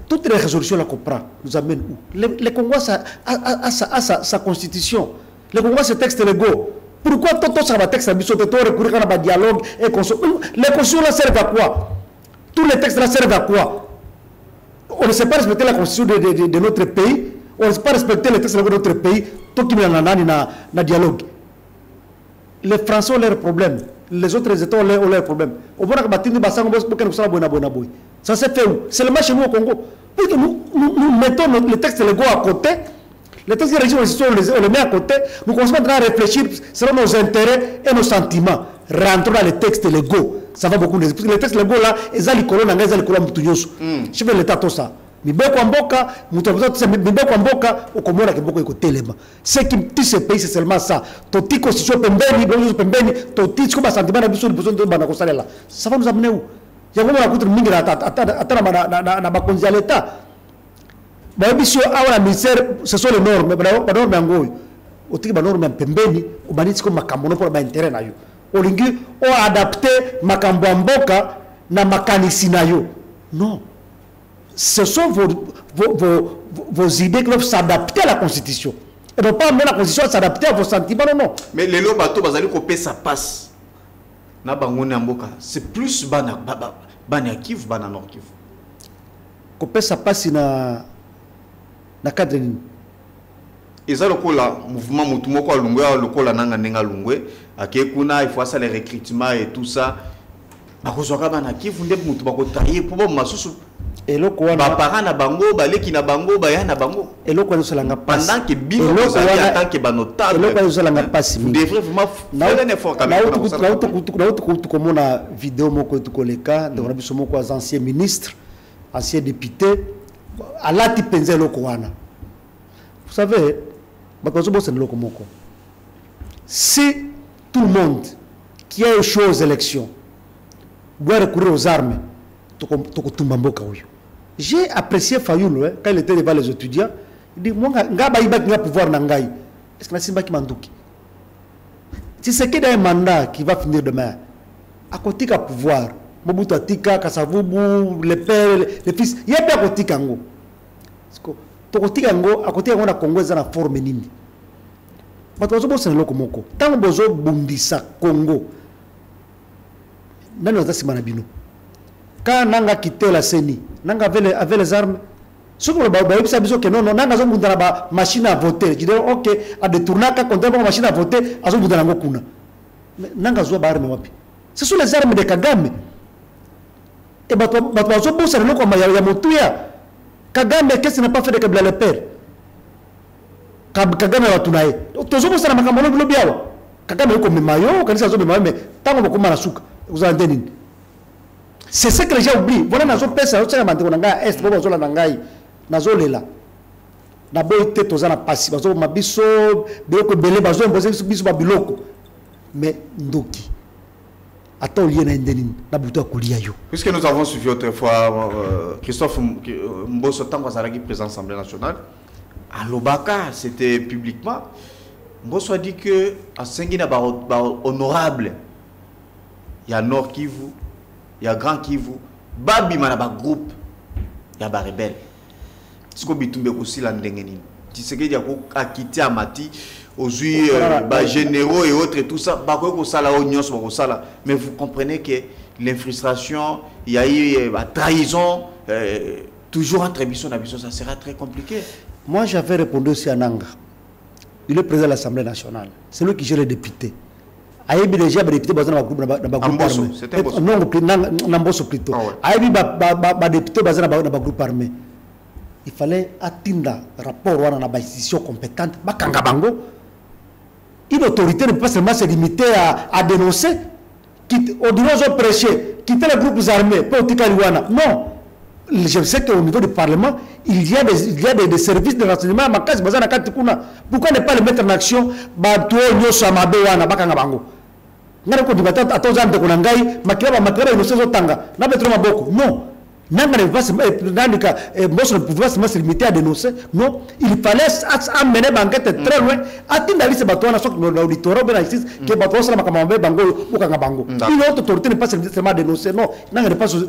Toutes les résolutions la comprend nous amènent où? Les Congolais a sa constitution. Les Congolais c'est texte légaux. Pourquoi tout ça va texte à bisou, recourir à un dialogue et les constitutions là servent à quoi? Tous les textes là servent à quoi? On ne sait pas respecter la constitution de notre pays. On ne sait pas respecter les textes de notre pays. Tout qui na dialogue. Les Français ont leurs problèmes. Les autres États ont leurs problèmes. On voit que ça s'est fait où? C'est le match chez nous au Congo. Pour que nous mettons les textes légaux à côté, les textes de régime on les met à côté, nous commençons à réfléchir selon nos intérêts et nos sentiments. Rentrons dans les textes légaux. Ça va beaucoup. Les textes légaux là, ils ont les colonnes, ils ont les colonnes. Je fais l'état tout ça. Ce qui tue ce pays, c'est seulement ça. Toti constitution pembeni, pembeni, toti comme un sentiment de ça va nous amener où? Il y a un l'État. Ce sont les normes. Les normes les normes pembeni, pour intérêt. Olingi ont adapté makambo mboka na makanisi na yo. Non. Ce sont vos idées qui doivent s'adapter à la Constitution. Et non pas amener la Constitution à s'adapter à vos sentiments, non. Mais les lois bateaux, ça passe. C'est plus bana Kivu, bana Nord Kivu. Kopé ça passe na cadre. Et ça, le mouvement Moutumoko Lungwe, le Kola Nanga Nenga Lungwe, à Kekuna, il faut ça les recrutements et tout ça. Bakozoka bana Kivu, ndep Moutumoko taillé pour bon masusu. Et le quoi na bango, baleki na bango, baya na bango. Et le quoi nous allons passer. Pendant que bino vous allez en tant que banotable. Et le quoi nous allons passer. Vous devrez vraiment faire un effort quand même. Comme on a vidéo moko tu koleka, donc on a vu moko aux anciens ministres, anciens députés, à la ti penze le quoi. Vous savez, si tout le monde qui a échoué aux élections doit recourir aux armes, j'ai apprécié Fayoulou quand il était devant les étudiants. Il dit, moi, je pouvoir nangai. Est-ce que c'est qui mandouki? Si c'est qu'il y a un mandat qui va finir demain, à côté du pouvoir, Mobutu Atika, Kasavubu, les pères, les fils, il y a bien à côté Kango. À côté on a Congo, ils ont la forme nini. Mais tu vois, c'est le locomoko. Tant que vous bundisa Congo, n'a pas de Simanabino. Quand Nanga quitté la CENI, Nanga avait les armes, Ce qu'on a dit, que non, non, on a la machine à voter. Je dis, ok, à détourner, quand on a une machine à voter, on a une machine à voter. Ce sont les armes de Kagame. Et Kagame, qu'est-ce qu'il n'a pas fait de Kabila le père? Kagame va tout naïe. Tous les gens qui ont été Kagame est comme maillot, quand ils sont mais tant qu'on a souk, vous avez entendu. C'est ce que les gens oublient. Voilà, nous avons pensé, nous avons dit, nous avons est, nous avons dit, nous avons là. D'abord, il était aux ans passés, nous avons dit, nous avons dit, mais ndoki. Attends, il y a un indénin, puisque nous avons suivi autrefois Christophe Mbosso Tango Zaragi, président de l'Assemblée nationale, à Lobaka, c'était publiquement. Mbosso a dit que à Senguina honorable, il y a Nord Kivu, il y a Grand Kivu, Babi Manaba groupe, il y a des rebelles. Ce que Bitumbe aussi l'a ndengeni. Tu sais qu'il y a quitté Amati. Aux généraux et autres et tout ça, mais vous comprenez que l'infrustration, il y a eu la trahison, toujours entre Bisson et Bisson, ça sera très compliqué. Moi j'avais répondu aussi à Nanga, il est président de l'Assemblée nationale, c'est lui qui gère les députés. Il y a déjà des députés dans le groupe armé. Non, Namboso plutôt. Il y a des députés dans le groupe armé. Il fallait atteindre un rapport à la décision compétente. Une autorité ne peut pas seulement se limiter à dénoncer, au dirigeant prêcher, quitter les groupes armés, pour Tikaliwana. Non. Je sais qu'au niveau du Parlement, il y a des services de renseignement. Pourquoi ne pas les mettre en action? Non. Mbosso ne pouvait pas se limiter à dénoncer. Non, il fallait amener l'enquête très loin. Atteindre la batoana sur l'auditorat de la justice qui est batoana sur la Makamambe Bango ou Kangabango. Une autre autorité n'est pas seulement à dénoncer. Non, Mbosso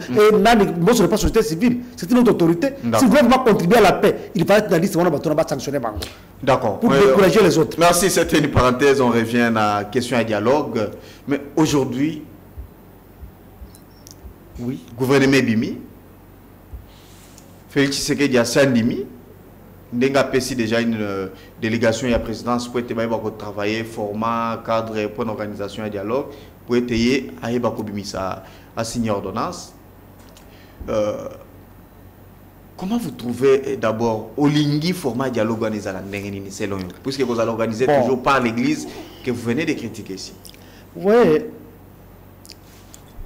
n'est pas société civile. C'est une autre autorité. S'il veut vraiment contribuer à la paix, il fallait que la liste de sanctionner Bango. D'accord. Pour décourager les autres. Merci, c'était une parenthèse. On revient à la question et dialogue. Mais aujourd'hui, oui, gouvernement Bimi. Félix Tshisekedi a Sandimi, Ndenga Pessi déjà une délégation et la présidence pour être travailler, format, cadre, pour une organisation et dialogue, pour être à signer ordonnance. Comment vous trouvez d'abord Olingi format dialogue selon vous, puisque vous allez organiser toujours par l'église que vous venez de critiquer ici? Oui,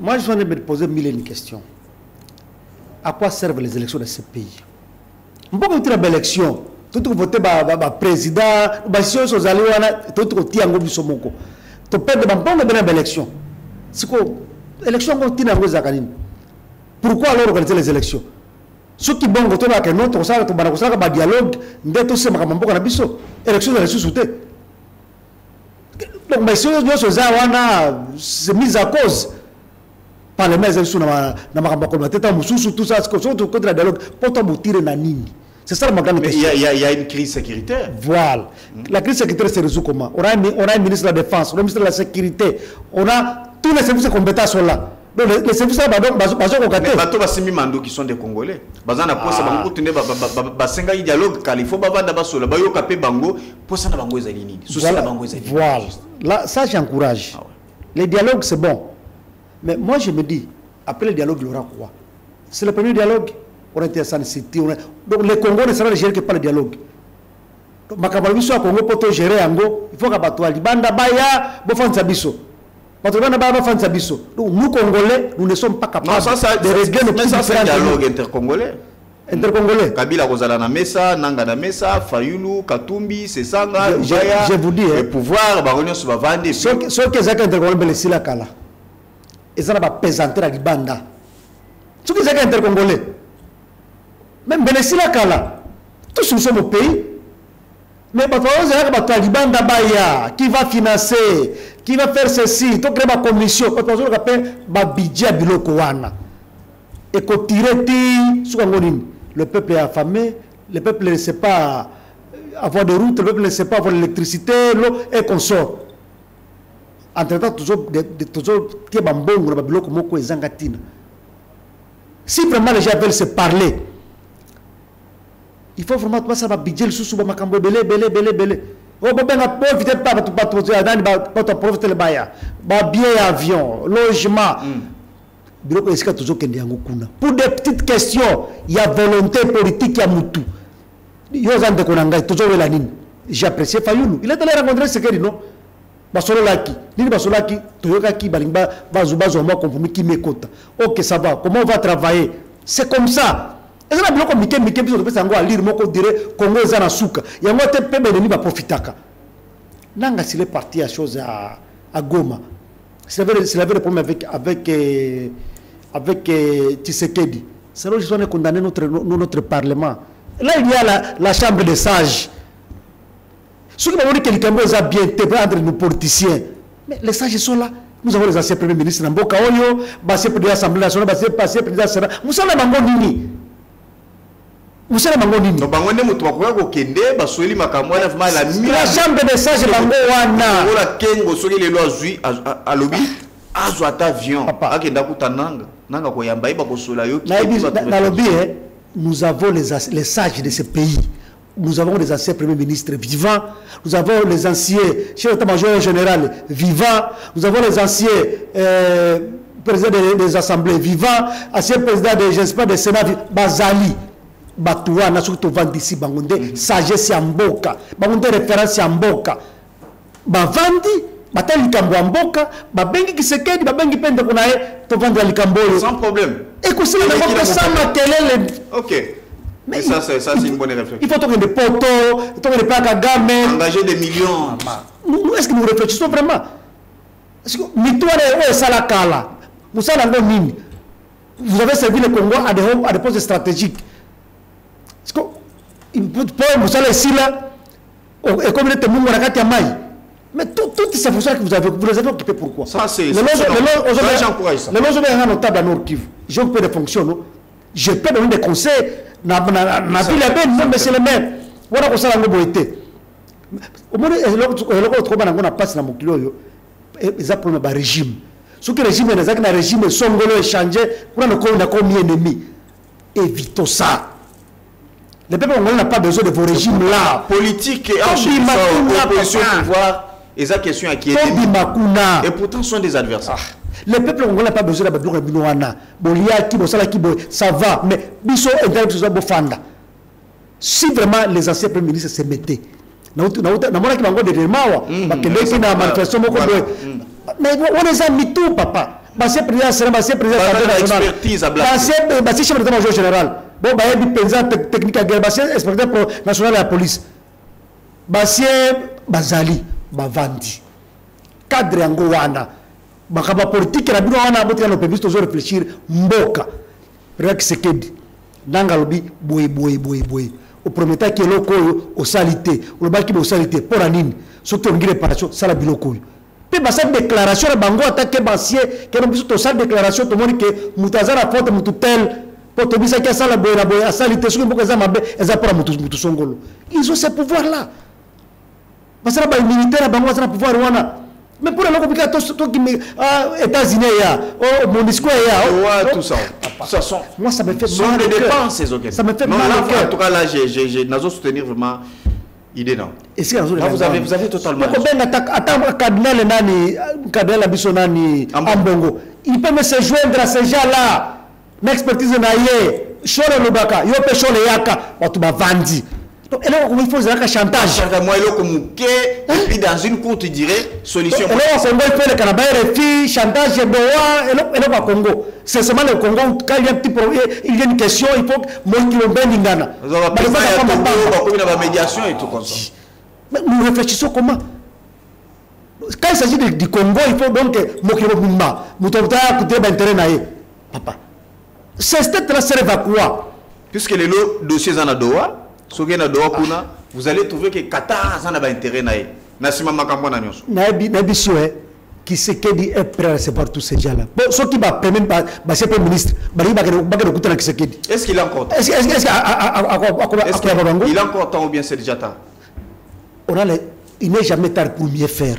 moi je viens de me poser mille questions. À quoi servent les élections de ce pays? On peut voter une élection, tout le monde vote président, si on s'est allé, tout le monde tient un bisomoko. Tu peux faire une élection. C'est quoi? L'élection continue à vous. Pourquoi alors organiser les élections? Ceux qui vont voter avec un autre, on s'arrête au dialogue, d'être aussi Makamambo na biso. Élection de la sous-souté. Donc, mais si on c'est mis à cause. Par les mains sur la tout ça, contre la dialogue, pour t'emboutir na nini. C'est ça la grande question. Il y a une crise sécuritaire. Voilà. La crise sécuritaire se résout comment? On a un ministre de la Défense, on a un ministre de la Sécurité, on a tous les services compétents sont là. Donc les services là, les qui sont des Congolais. Bazana posa bango tene basenga dialogue car il faut bavanda basola bayo kapé bango posa na bango ezali nini. Voilà. Là ça j'encourage. Les dialogues c'est bon. Mais moi, je me dis, après le dialogue, il y aura quoi? C'est le premier dialogue. On était à San City. Donc, le Congo ne sera géré que par le dialogue. Donc, Makabalbiso à Congo, pour gérer Ango, il faut qu'à Libanda Baya, Bofan Sabiso. Donc, nous, Congolais, nous ne sommes pas capables de régler nos problèmes. Mais ça, c'est un dialogue intercongolais. Intercongolais. Kabila Rosala na Mesa, Nanga na Mesa, Fayulu, Katumbi, Sesanga, je vous dis, le pouvoir, Baronio Subavandi. Ce qui est intercongolais, c'est la Kala. Et ça va pesanter la Libanda. Ce qui est intercongolais. Même Benesila Kala. Tous nous sommes au pays. Mais la Libanda Baya, qui va financer, qui va faire ceci, tout créer ma commission. Parce qu'on appelle Babidja Bilokowana. Et qu'on tire le peuple est affamé, le peuple ne sait pas avoir de route, le peuple ne sait pas avoir l'électricité, l'eau et qu'on sort. Entre-temps, toujours qui est bambon, si vraiment les gens veulent se parler, il faut vraiment passer à budget sous makambo belé. Oh ben a profiter pas profiter le baya. Ba bien avion, logement. Bureau est-ce que toujours kende yango kuna. Pour des petites questions, il y a volonté politique ya mutu. Yo zande konanga toujours la nini. J'apprécie Fayoulou. Il est allé rencontrer ce qu'il non. Basolaki, nini basolaki, toyokaki balimba bazubazo moi compromis qui m'écoute. OK, ça va. Comment on va travailler? C'est comme ça. Et ça na biloko mike biso topesa ngo a lire moko dire Congo za na suka. Yango te pembe ni ba profitaka. Nanga s'il est parti à chose à Goma. C'est le problème avec Tshisekedi. C'est là qu'ils ont condamné notre parlement. Là il y a la chambre des sages. Ceux qui m'ont dit que les Camerounais ont bien été entre nos politiciens. Mais les sages sont là. Nous avons les anciens premiers ministres Namboka Oyo, ancien président de l'Assemblée nationale, ancien président du Sénat. Nous sommes les Mangondini. Vous savez Mangondini. Donc Mangondini mutu wakoya ko kende basweli makamwa na vraiment la chambre des sages bango wana. Ola kengo soki le lozui a lobby azwa ta avion. Akenda kutananga. Nanga ko yamba iba ko sola yo. Na lobby nous avons les sages de ce pays. Nous avons les anciens premiers ministres vivants, nous avons les anciens chefs d'état-major général vivants, nous avons les anciens présidents des assemblées vivants, anciens présidents des Sénats Bazali. Batoua na soki to vandi ici bangonde sagesse ya mboka bangonde référence ya mboka bavandi batali likambo ya mboka babengi Kisekedi babengi pende kuna to vandi likambo sans problème et que c'est le sama kelele. OK, mais ça c'est une bonne réflexion. Il faut tourner des poteaux, tourner des plaques à gamme, engager des millions. Est-ce que nous réfléchissons vraiment? Est-ce que mitoire est salakala vous avez servi le Congo à des postes stratégiques. Pour ça ici là et comme il était mon rakati amai mais toutes ces fonctions que vous les avez occupées pourquoi ça c'est les loges sont notables à Nord Kivu j'ai occupé des fonctions je peux donner des conseils na ville non monsieur le maire voilà que ça la ngoboité au moins le trop bana ngona passe na mokilo yo ça pour le régime ce que régime na zaki na régime songolo échanger pour na ko na comme ennemi évitons ça. Le peuple n'a pas besoin de vos régimes-là. Politique et opposition au pouvoir, et ça question à qui est et pourtant sont des adversaires. Le peuple n'a pas besoin de la Binoana. Ça va, mais Bisso est Bofanda. Si vraiment les anciens premiers ministres se mettaient, mais on les a mis tout, papa. L'ancien président chef d'état-major général. Bon, bah, il y a des paysans techniques à guerre, bah, c'est inspecteur national de la police. Bah, c'est Bazali, bah, Vandi. Cadre Angowana. Bah, la politique, la Binoana, bah, on peut toujours réfléchir. Mboka. Regarde ce qu'il dit. Nangalobi, boy. Au premier temps, qui est loco, au salité. Au bas qui est au salité. Pour la ligne. Surtout une réparation, ça la biloko. Puis, bah, cette déclaration, la bango attaque Bassier, qui est une cette déclaration, tout le monde que Moutaza a faute, Moutoutel. Ils ont ce pouvoir-là. Parce que les militaires ont ce pouvoir-là. Mais pour les États-Unis, Monisco, tout ça. Moi, ça me fait mal. Des dépenses, ça me fait mal. En tout cas, là, j'ai n'osé soutenir vraiment l'idée. Non. Vous avez totalement. Il peut me se joindre à ces gens-là. L'expertise na yé chole lobaka yo pe chole yaka watu bavandi donc et là il faut un chantage moi il et puis dans une courte durée solution et là on fait le Canada refi chantage boa et là Congo c'est seulement le Congo quand il y a un petit problème il y a une question il faut moi qui le ben lingana la médiation et tout comme ça. Mais nous réfléchissons comment quand il s'agit du Congo il faut donc mokilo bimba mutobuta kuté intérêt na yé papa. C'est cette serve à quoi? Puisque les dossiers en Adoua, vous allez trouver que Qatar a intérêt. Nassima Makambo na nyonso. Qui se dit est prêt à recevoir tous ces gens-là. Bon, ce qui va permettre, c'est le ministre. Est-ce qu'il a encore temps? Il a encore temps ou bien c'est déjà tard? Il n'est jamais tard pour mieux faire.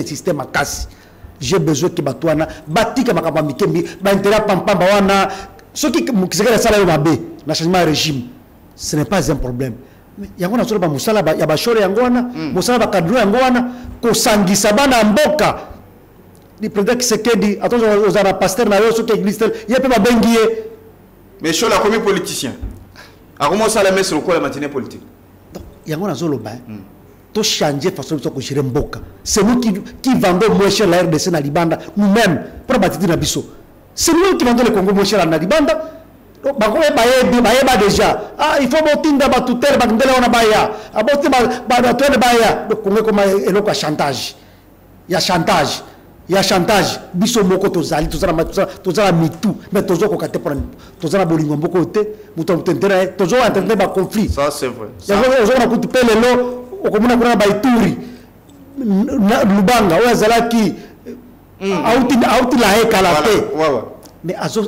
Système à casse. J'ai besoin que Batouana, Batika Makabamikemi, Bantera Pampamba, ceux qui se salaire ma bé, na changement de régime, ce n'est pas un problème. Mais il y a un autre musala il y a bashore yangwana musala ba kadro yangwana ko sangisa bana mboka di président Kisekedi attention aux ara pasteur na yo so ke église il peut ba bengié mais sur la commis politicien a commencé à la mettre sur le coup la matinée politique yangwana zolo ba to changer façon de gérer mboka c'est nous qui vendons moins cher la RDC na libanda nous-mêmes pour battre na biso c'est nous qui vendons le Congo moins cher na libanda. Déjà il faut botinda batutele bakindele ona baya abote batutele baya donc comme eloko chantage biso moko tozali tozala mitu mais tozo ko kate pour tozala bolingo mboko te muto mutendera tozo entendre ba conflit ça c'est vrai ya ozo na kutu pele lo okomuna kuna ba ituri lubanga ozala ki auti la he kala te mais azo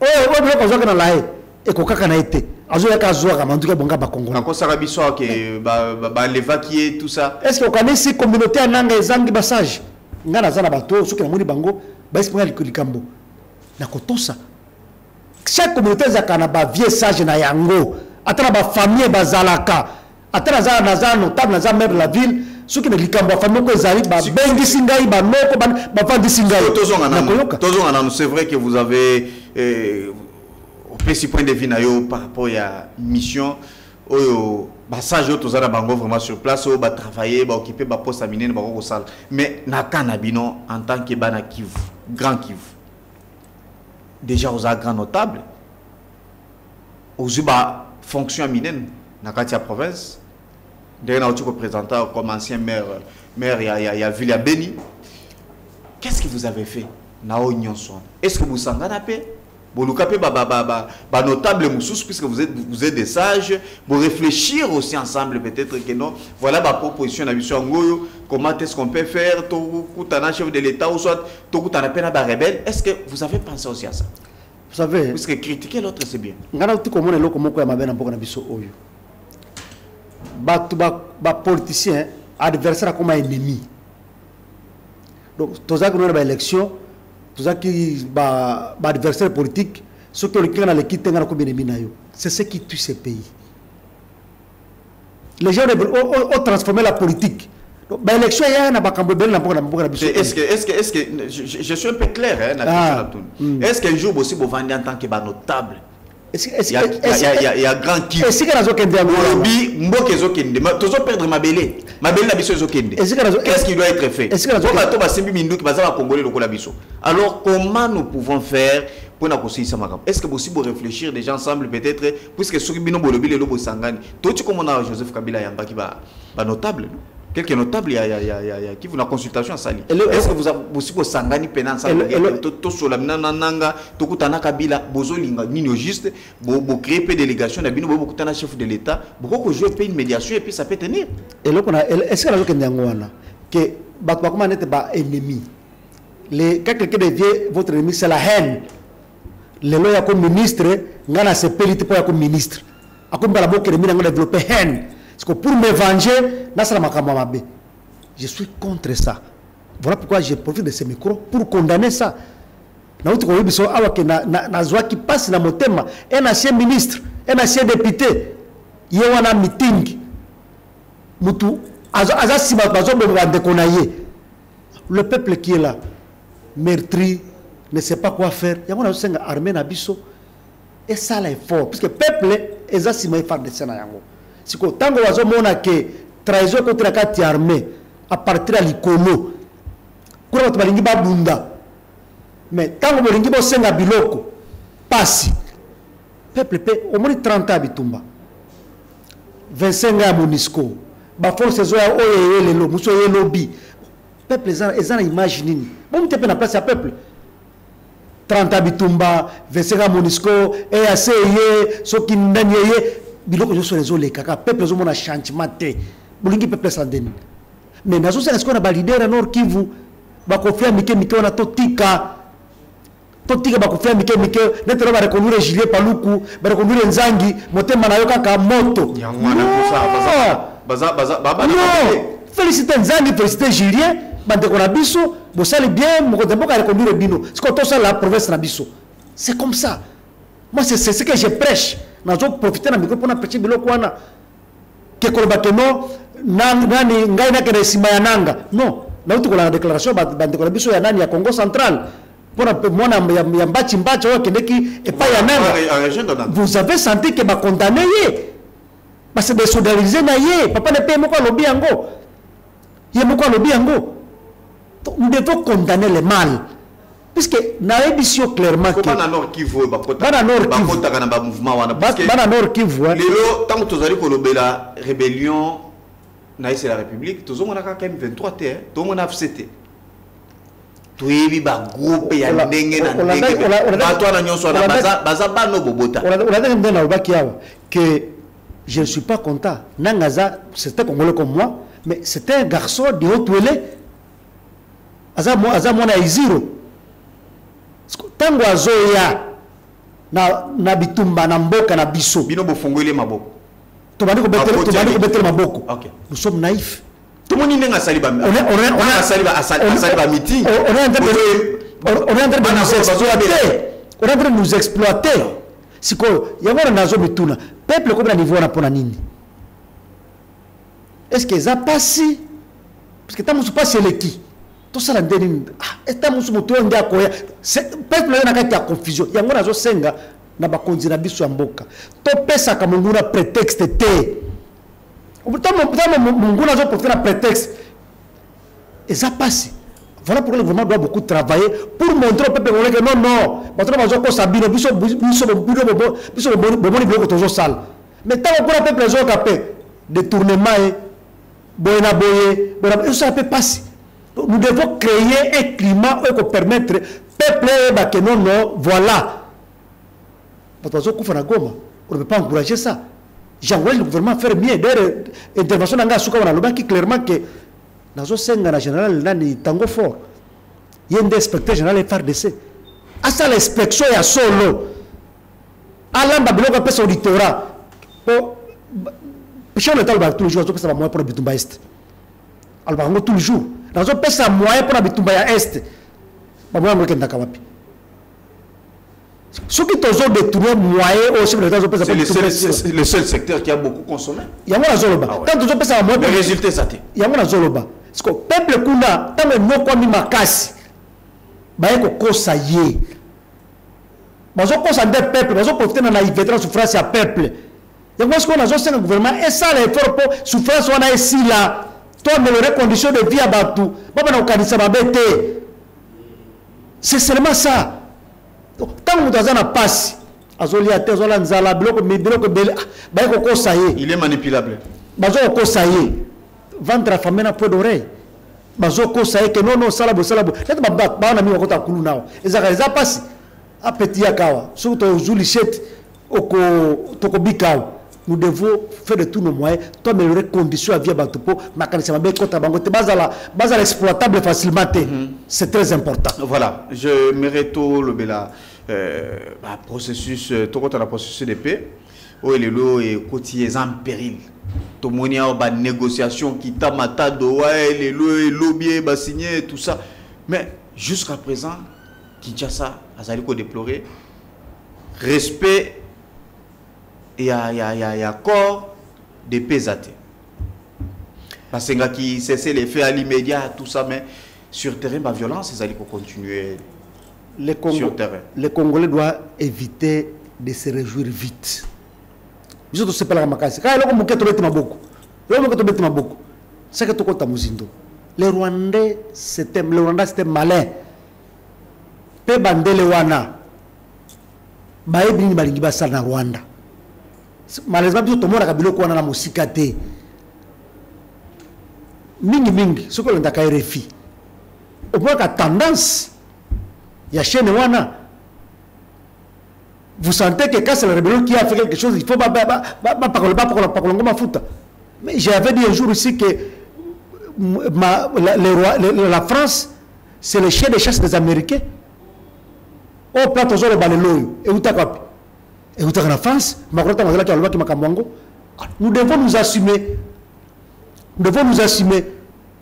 oh bien qu'on na laé et qu'on kaka na été azo ya kazo ka manduka bonga ba Congo na ko sara biso ke ba l'évacuer tout ça est-ce qu'on connaît ces communautés nanga ezangi basage ngana zana bato soki na moni bango ba esprit likambo na kotosa chaque communauté zakana ba vieux sage na yango atana ba famille bazalaka atana za na notable na za maire de la ville soki na likambo famille ko ezali ba bengi singai ba moko ba fandi singai tozonga na c'est vrai que vous avez au petit point de vue par rapport à mission passage tozana bango vraiment sur place ba travailler ba occuper ba poste aminer ba ko sala mais na kanabino en tant que bana Kivu grand Kivu déjà aux grand notable aux ba fonction aminen na katia province derrière na ko présenter comme ancien maire il y a ville à Beni. Qu'est-ce que vous avez fait na Union Swan? Est-ce que vous sangana pe bolukapé ba notable moussous puisque vous êtes des sages pour réfléchir aussi ensemble peut-être que non voilà ma proposition na biso ngoyo comment est-ce qu'on peut faire to kutana chef de l'état ou soit to kutana pena ba rebelle est-ce que vous avez pensé aussi à ça vous savez parce que critiquer l'autre c'est bien ngana tout comme loko moko ya mabena mboko na biso oyo ba politicien adversaire comme ennemi donc tozaki no ba élection tozaki ba adversaire politique ce que le kana le quitter ngana comme ennemi na yo c'est ce qui tue ce pays les gens ont transformé la politique donc ba élection ya na ba kambo bel na mboko na biso est-ce que je suis un peu clair hein est-ce qu'un jour aussi vous vendez en tant que ba notable il y a grand qui est-ce que nazo kende lobby mboke zo kende tozo perdre mabele na biso zo kende qu'est-ce qui doit être fait to ba simbi minduki baza ba congolais lokola biso alors comment nous pouvons faire pour na kosisa makam est-ce que possible réfléchir déjà ensemble peut-être puisque soki bino bolobi le lobo sangani to tu comme on a Joseph Kabila yamba ki ba notable quelqu'un notable il y a qui vous na consultation sali est-ce que vous avez aussi ko sangani pena ensemble to sola nanga to kutana Kabila bozo linga nino juste bo créer pe délégation na bino bo kutana chef de l'état boko jouer pe une médiation et puis ça peut tenir et là est-ce que la zo ndango wana que ba comment n'était ba ennemi les quelqu'un devient votre ennemi c'est la haine le loya comme ministre ngana se pelite pour comme ministre akomba la boke ennemi ngana développer haine. Parce que pour me venger, je suis contre ça. Voilà pourquoi je profite de ce micro pour condamner ça. Qui passe dans mon thème, un ancien ministre, un ancien député, il y a un meeting. Le peuple qui est là, meurtri, ne sait pas quoi faire. Il y a une armée et ça là est fort. Parce que le peuple est là, c'est faire de ça. Si vous avez que trahison contre la carte armée à partir de l'Ikono, vous avez bunda. Mais tant que vous avez un biloko, passe. Peuple, au moins 30 ans, 25 ans à Monisco. La force est là, le lobby. Peuple, ils ont imaginé. Bon, vous avez la place à peuple. 30 ans, 25 ans à Monisco, et à CIE, ceux qui n'ont biloko zo les les kaka peuple zo mona changement té bulingi peuple sandeni mais nazo c'est ce qu'on a validé Nord Kivu ba kofia mike na totika ba kofia mike netero ba reconduire Julien Paluku ba reconduire Nzangi motema na yo kaka moto féliciter Nzangi féliciter Julien bande ko na biso bo sali bien mo ko demboka reconduire bino ce qu'on to ça la province na biso c'est comme ça moi c'est ce que je prêche nazo profiter na micro pour na petit biloko wana ke koloba ke non nani ngai na kene sima ya nanga non na utu kola déclaration bande kola biso ya nani ya Congo central pour mona ya mbachi wa kendeki et pas ya nanga. Vous avez senti que ba condamné yé parce que désolidariser na yé papa ne paye moko lobi yango yé moko lobi yango. Nous devons condamner le mal. Puisque na édition clairement que bana nord Kivu bana nord Kivu lelo tant que tozali kolobela rébellion na la République tozomona ka M23 te tozomona FCT toyebi ba groupe ya ndenge na ndenge bato na nyonso na baza bano bobota on a dit dans le que je ne suis pas content nangaza c'était congolais comme moi mais c'était un garçon de Haut-Ouélé aza mona iziro tango azoya na bitumba na mboka na biso bino bofongole maboko tobandi ko betele maboko. Nous sommes naïfs. Tout le monde n'est pas saliba. On est meeting. On est en train de nous exploiter. On est en train de nous exploiter. Si quoi, il y a un nazo mituna. Peuple comme la niveau na pona nini. Est-ce que ça passe? Parce que tamu pas c'est le qui. Tout ça la ndeni. Ah, tamu su mutu ndia koya. Peuple na kati ya confusion. Il y a un nazo senga na bakonzi na biso ya mboka. To pesa ka mungu na prétexte te. Mungu nazo pour faire un prétexte. Et ça passe. Voilà pourquoi le gouvernement doit beaucoup travailler pour montrer au peuple que non, non. Parce que nous avons sabino, biso sale. Mais tant que le peuple a capé détournement, boyena boye, ça peut passer. Nous devons créer un climat qui permettre peuple que non, non, voilà. Parce que on ne peut pas encourager ça. J'envoie le gouvernement faire mieux. D'ailleurs, l'intervention dans le cas qui clairement que dans le général, il y a tango fort. Il y a un inspecteur général FRDC. À ça, l'inspection est à solo. À l'amba, il y a un auditorat. Parce que le temps, tous les jours, ça va moyen pour le Bitumba Est. Alors, tous les jours. Dans un pays, ça moyen pour le Bitumba Est. Ceux qui ont détourné moyen aussi, c'est le seul secteur qui a beaucoup consommé. Il y a un zoloba. Tant que vous avez le résultat, ça il y a un zoloba. Parce que le peuple kuna, tant que nous comme makasi, bah il faut ça y est. Parce que ça des peuples, parce que profiter de la naïveté, la souffrance à peuple. Il y a ce qu'on a besoin d'un gouvernement et ça l'effort pour souffrance on a ici là. Toi améliorer conditions de vie à Batou. Pas dans le ça va bêter. C'est seulement ça. Tant que vous avez passe, il est manipulable. Vendre la famille n'a pas d'oreille. Bazoko saye que non non salabo salabo. Let ba ba na mi wakota kulu nao. Ezaka passe. A petit akawa. Surtout zuli chet oko toko bikao. Nous devons faire de tous nos moyens pour améliorer les conditions à vie à Batupo, basal exploitable facilement. C'est très important. Voilà, je mérite tout le processus, tout le processus de paix, où les lots et côtiers en péril. Tout le monde a une négociation qui t'a maté, les lots et lobby, signé, tout ça. Mais jusqu'à présent, Kinshasa a déploré respect. Il y a corps de pesaté. Parce que cessent les faits à l'immédiat, tout ça, mais sur terrain, la violence, ils allaient continuer sur terrain. Les Congolais doivent éviter de se réjouir vite. Les Rwandais, c'était malin. Pe bandele wana. Baebini balingi basala na Rwanda. Malheureusement, tout le monde a biloko wana na musika te. Mingi, ce que l'on a RFI. Au point qu'à tendance, il y a chaîne wana. Vous sentez que quand c'est le rébellion qui a fait quelque chose, il faut pas mais j'avais dit un jour ici que la France, c'est le chien de chasse des Américains. Au plateau, le balelo, et où t'as quoi? Et vous êtes en France, nous devons nous assumer. Nous devons nous assumer.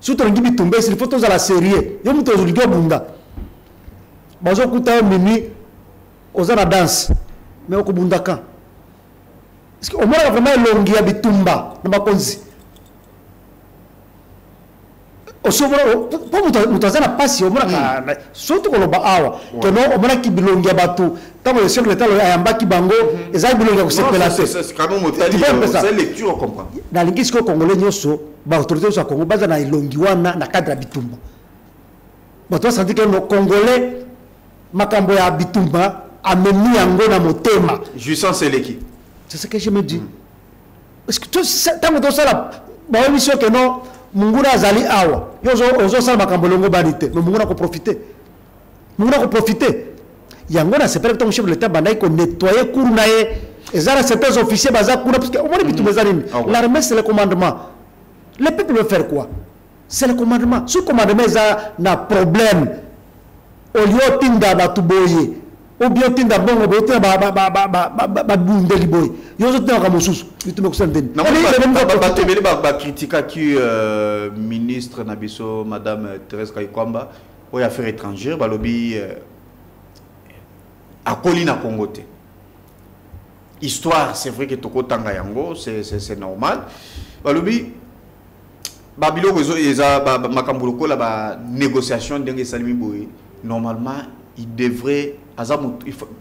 Surtout en Guinée, il faut tous à la série. Il faut tous à Bunda. Bazo kuta mini, aux la danse. Mais au Bunda quand? Parce que au moins vraiment longi ya bitumba na makonzi. Mutazana pasi au moins surtout ko loba awa que non au moins ki bilongi ya batu tango le chef de l'État ayamba ki bango ezali bilongi ko sepela te. C'est quand même motali c'est lecture on comprend. Na lingisi ko congolais nyoso ba autorité so Congo baza na ilongi wana na cadre ya bitumba. Bato senti que no congolais makambo ya bitumba ameni yango na motema. Jouissance eleki. C'est ce que je me dis. Parce que tout tango to sala ba mission que non munguna azali awa ozo sala makambo longo banité mais munguna ko profiter yango na c'est pas que ton chef de l'État bandai ko nettoyer cour nae ezara certains officiers baza kuna parce que au moins bitumba zalini l'armée c'est le commandement le peuple veut faire quoi c'est le commandement sous commandement ça na problème au lieu tinda batuboye ou bien tinda bongo bote ba bundeli boy yozo tinda ka mususu bitume kusendeni ba temeli ba critica qui ministre nabiso madame Thérèse Kaikwamba aux affaires étrangères ba lobby a Colina Congo te histoire c'est vrai que toko tanga yango c'est normal ba lobby ba biloko eza makambo lokola ba négociation ndenge salimi boy normalement il devrait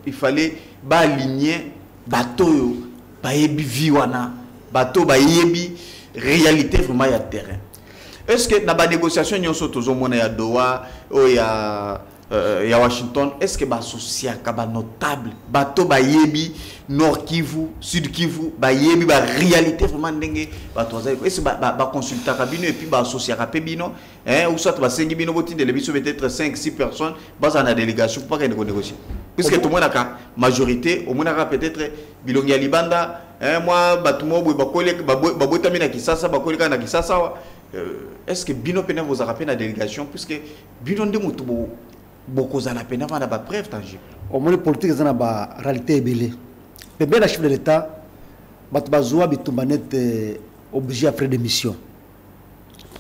il fallait aligner bateau ba yebi viwana bateau ba yebi réalité vraiment ya terrain. Est-ce que dans la négociation nyonso tozomona ya Doha ou ya Washington est-ce que ba associé ka ba notable bateau ba yebi Nord Kivu Sud Kivu ba yebi ba réalité vraiment ndenge bateau za est-ce ba consulter ka bino et puis ba associé ka pe bino ou soit ba sengi bino botinde le biso peut-être 5-6 personnes bas en délégation pour pas qu'on négocier puisque tout le monde a majorité au moins peut-être bilongi ya libanda moi batumo boy ba botami na Kisasa ba koleka na Kisasa est-ce que bino pena vous a rappelé la délégation puisque bino de mutu beaucoup za na pena va na ba preuve tangible au moins politique za na ba réalité ebele bébé la chef de l'État batu bazwa bitumba net obligé après des missions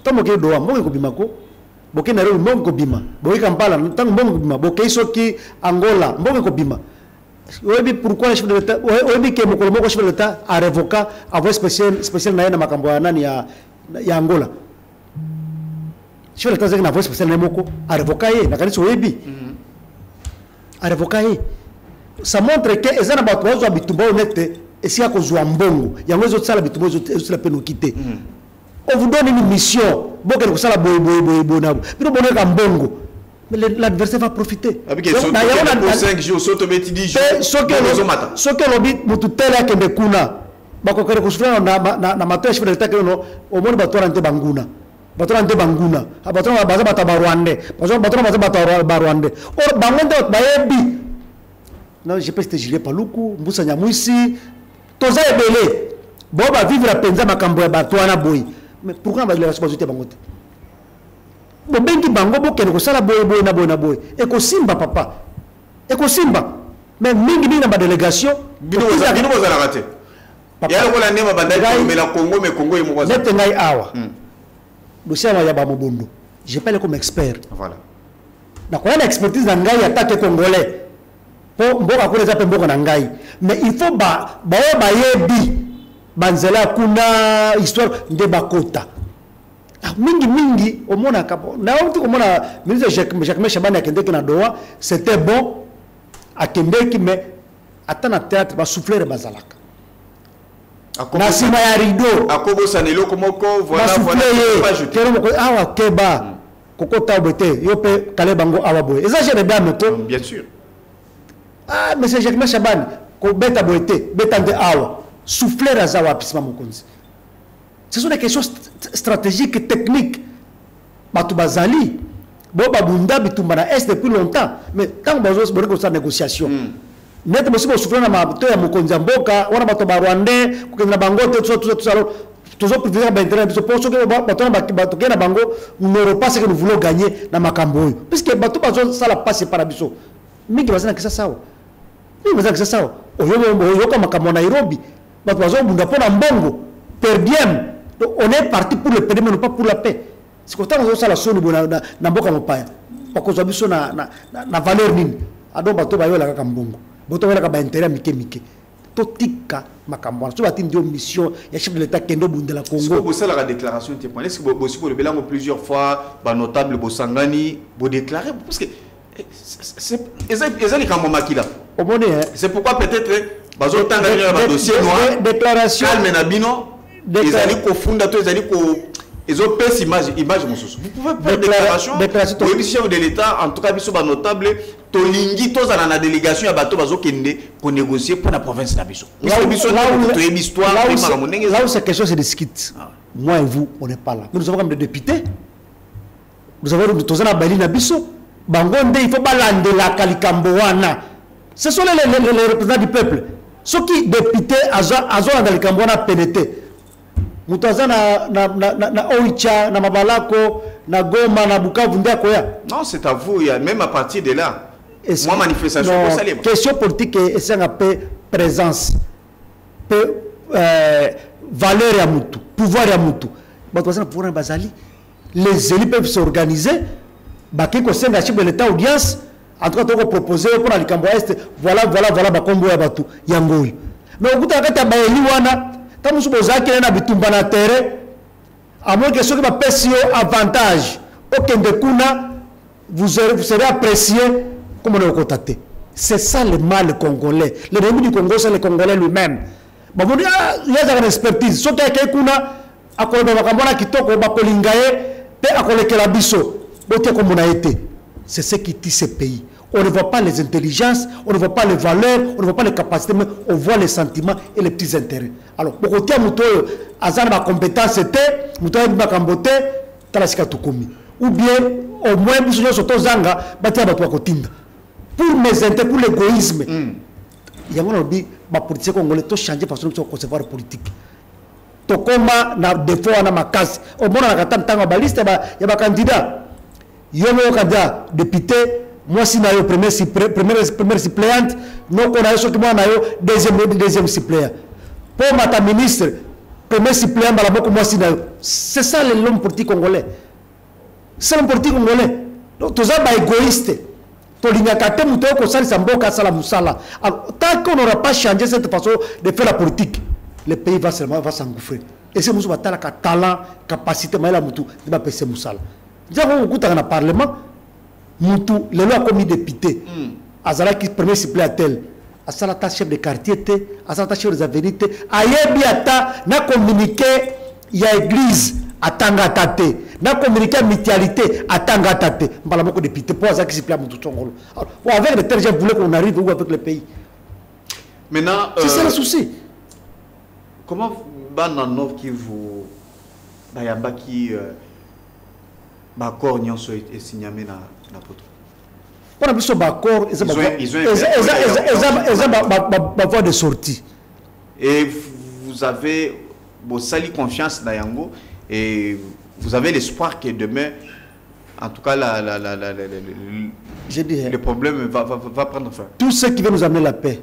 tamo ke doa mo ko bimako boke na rero mo ko bima boke Kampala tango mo ko bima boke isoki Angola mo ko bima oyebi pourquoi le chef de l'État oyebi ke mo ko chef de l'État a révoqué avoir spécial na yana makambo ya nani ya Angola chef de l'État na voix spécial na moko a révoqué na kanisi oyebi a révoqué ça montre que ezana bato bazo bitumba honnête et si ako zwa mbongo yango ezo tsala bitumba ezo la peine quitter on vous donne une mission boke ko sala boy nabo bino bono ka mbongo mais l'adversaire va profiter avec so 5 jours so to beti 10 jours so que lobi mutu tela kende kuna bako kere kusufana na mato ya chef de l'État que no au moins bato rante banguna bato baza bata barwande bazo baza bata barwande or bangonde bayebi non je peux te girer paluku mbusa nyamwisi toza ebele bo ba vivre penza makambo ya bato wana boy mais pourquoi ba la responsabilité bangote bo bengi bango bo kene ko sala boy e ko simba papa e ko simba mais mingi na ba délégation bino za la raté ya ko la nema bandai mais la Congo mais Congo imo za net ngai awa dossier ya ba mobondo je parle comme expert voilà na ko na expertise na ngai attaque congolais po mboka kule za pe mboka na ngai mais il faut ba yebi banzela kuna histoire de bakota mingi omona kapo na onti komona ministre Jacques Chabani akendeki na Doha c'était bon akendeki mais atana théâtre ba souffler bazalaka na sima ya rideau akobo sanelo komoko voilà pas jeter awa keba kokota bote yope kale bango awa boy eza je dame to bien sûr ah mais c'est Jacques Chabani ko beta bote beta de awa souffler azawa pisma mokonzi. Ce sont des questions stratégiques et techniques. Batubazali, Boba Bunda bitumba na est depuis longtemps, mais tant que vous avez une négociation. Net possible souffler na mato ya mokonzi mboka, wana bato ba Rwandais, kokena bango tout ça toujours privilégier ba intérêt biso pour que bato kena bango nous repas ce que nous voulons gagner na makambo. Puisque bato bazo sala passe par biso. Mingi bazana kisa sawa. Mingi bazana kisa sawa. Oyo kama makambo Nairobi. Bato bazo bunda pona mbongo per diem. Donc on est parti pour le paix mais non pas pour la paix. C'est comme ça que ça la sonne na mboka mopaya. Pas que biso na valeur nini. Ado bato ba yo la ka mbongo. Bato ba la ka ba intérêt mike. totika makambwana so batindi mission ya chef de l'état kendo bundela Congo. Est-ce que la déclaration était point? Est-ce que vous pour le bilan plusieurs fois ba notable Bosangani vous déclarer parce que c'est c'est pourquoi peut-être bazo tanga le dossier noir déclaration calme na bino ils allaient confondre tous ils ont pèse image mosusu vous pouvez faire déclaration de l'état en tout cas biso ba notable tolingi tous dans la délégation ya bato bazo kende pour négocier pour la province na biso là où cette question se discute moi et vous on n'est pas là nous avons comme des députés nous avons tous na bali na biso bangonde il faut balande la kalikambo wana ce sont les représentants du peuple ceux qui députés azo dans kalikambo wana pénété mutaza na Oicha na Mabalako na Goma na Bukavu ndia koya. Non, c'est à vous, il y a même à partir de là. Moi manifestation pour ça libre. Question politique et c'est un peu présence. Peu valeur ya mutu, pouvoir ya mutu. Batoza na pouvoir bazali. Les élus peuvent s'organiser. Baki ko senga chef de l'état audience en tout cas to proposer pour la Likambo Est voilà ba kombo ya batu yangoyi. Mais au bout de kata ba eli wana quand vous avez un bitumba na terre, à moins que ceux qui m'appellent avantage, aucun de kuna, vous serez apprécié comme on est contacté. C'est ça le mal congolais. Le ennemi du Congo, c'est le Congolais lui-même. Bon, vous dites, il y a une expertise. Sauf qu'il y a kuna, à quoi on va kitoko, on va kolingaye, et à quoi le kelabiso, comme on a été. C'est ce qui tue ce pays. On ne voit pas les intelligences, on ne voit pas les valeurs, on ne voit pas les capacités, mais on voit les sentiments et les petits intérêts. Alors, pour côté azana ma compétence était, mutoyo bakambote, talasika tukomi. Ou bien, au moins, biso soto zanga, batia batwa kotinda. Pour mes intérêts, pour l'égoïsme. Il y a un dit, ma politique congolaise, tout changer façon de concevoir politique. Tokoma na défaut na makasi. Au moins, on a katanga baliste, il y a un candidat. Il y a un candidat député. Moi, si je suis première suppléante, nous connaissons que moi, deuxième suppléant. Pour ma ministre, premier suppléant, c'est ça l'homme politique congolais. C'est l'homme politique congolais. Donc, tout ça, c'est égoïste. Tant qu'on n'aura pas changé cette façon de faire la politique, le pays va s'engouffrer. Et c'est nous avons talent, capacité, mais là, nous avons fait ça. Nous avons un parlement. Moutou, les lois commis député, Azala qui premier suppléant tel, Azala chef de quartier, Azala chef des avenirs, Ayebiata n'a communiqué, il y a église à Tangatate, n'a communiqué mutualité à Tangatate, Mbalamoko député, pour Azala qui suppléant Moutou Tongolo. Avec les terres, je voulais qu'on arrive où avec le pays. Maintenant, c'est ça le souci. Comment Bananov qui vous. Bayamba qui. Bakor Nyonso est signé na pour abso bakor ils ont de sortie et vous avez vos sali confiance dans Yango et vous avez l'espoir que demain en tout cas le problème va prendre fin. Tout ce qui veut nous amener la paix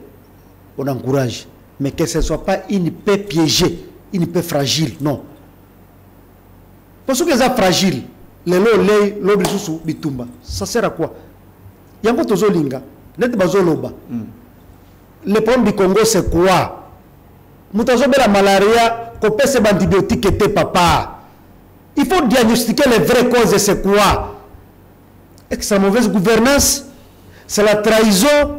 on encourage mais que ce ne soit pas une paix piégée une paix fragile non parce que c'est fragile. Ça sert à quoi? Le problème du Congo c'est quoi? La malaria, antibiotiques était papa. Il faut diagnostiquer les vraies causes, c'est quoi? Est-ce que c'est la mauvaise gouvernance? C'est la trahison?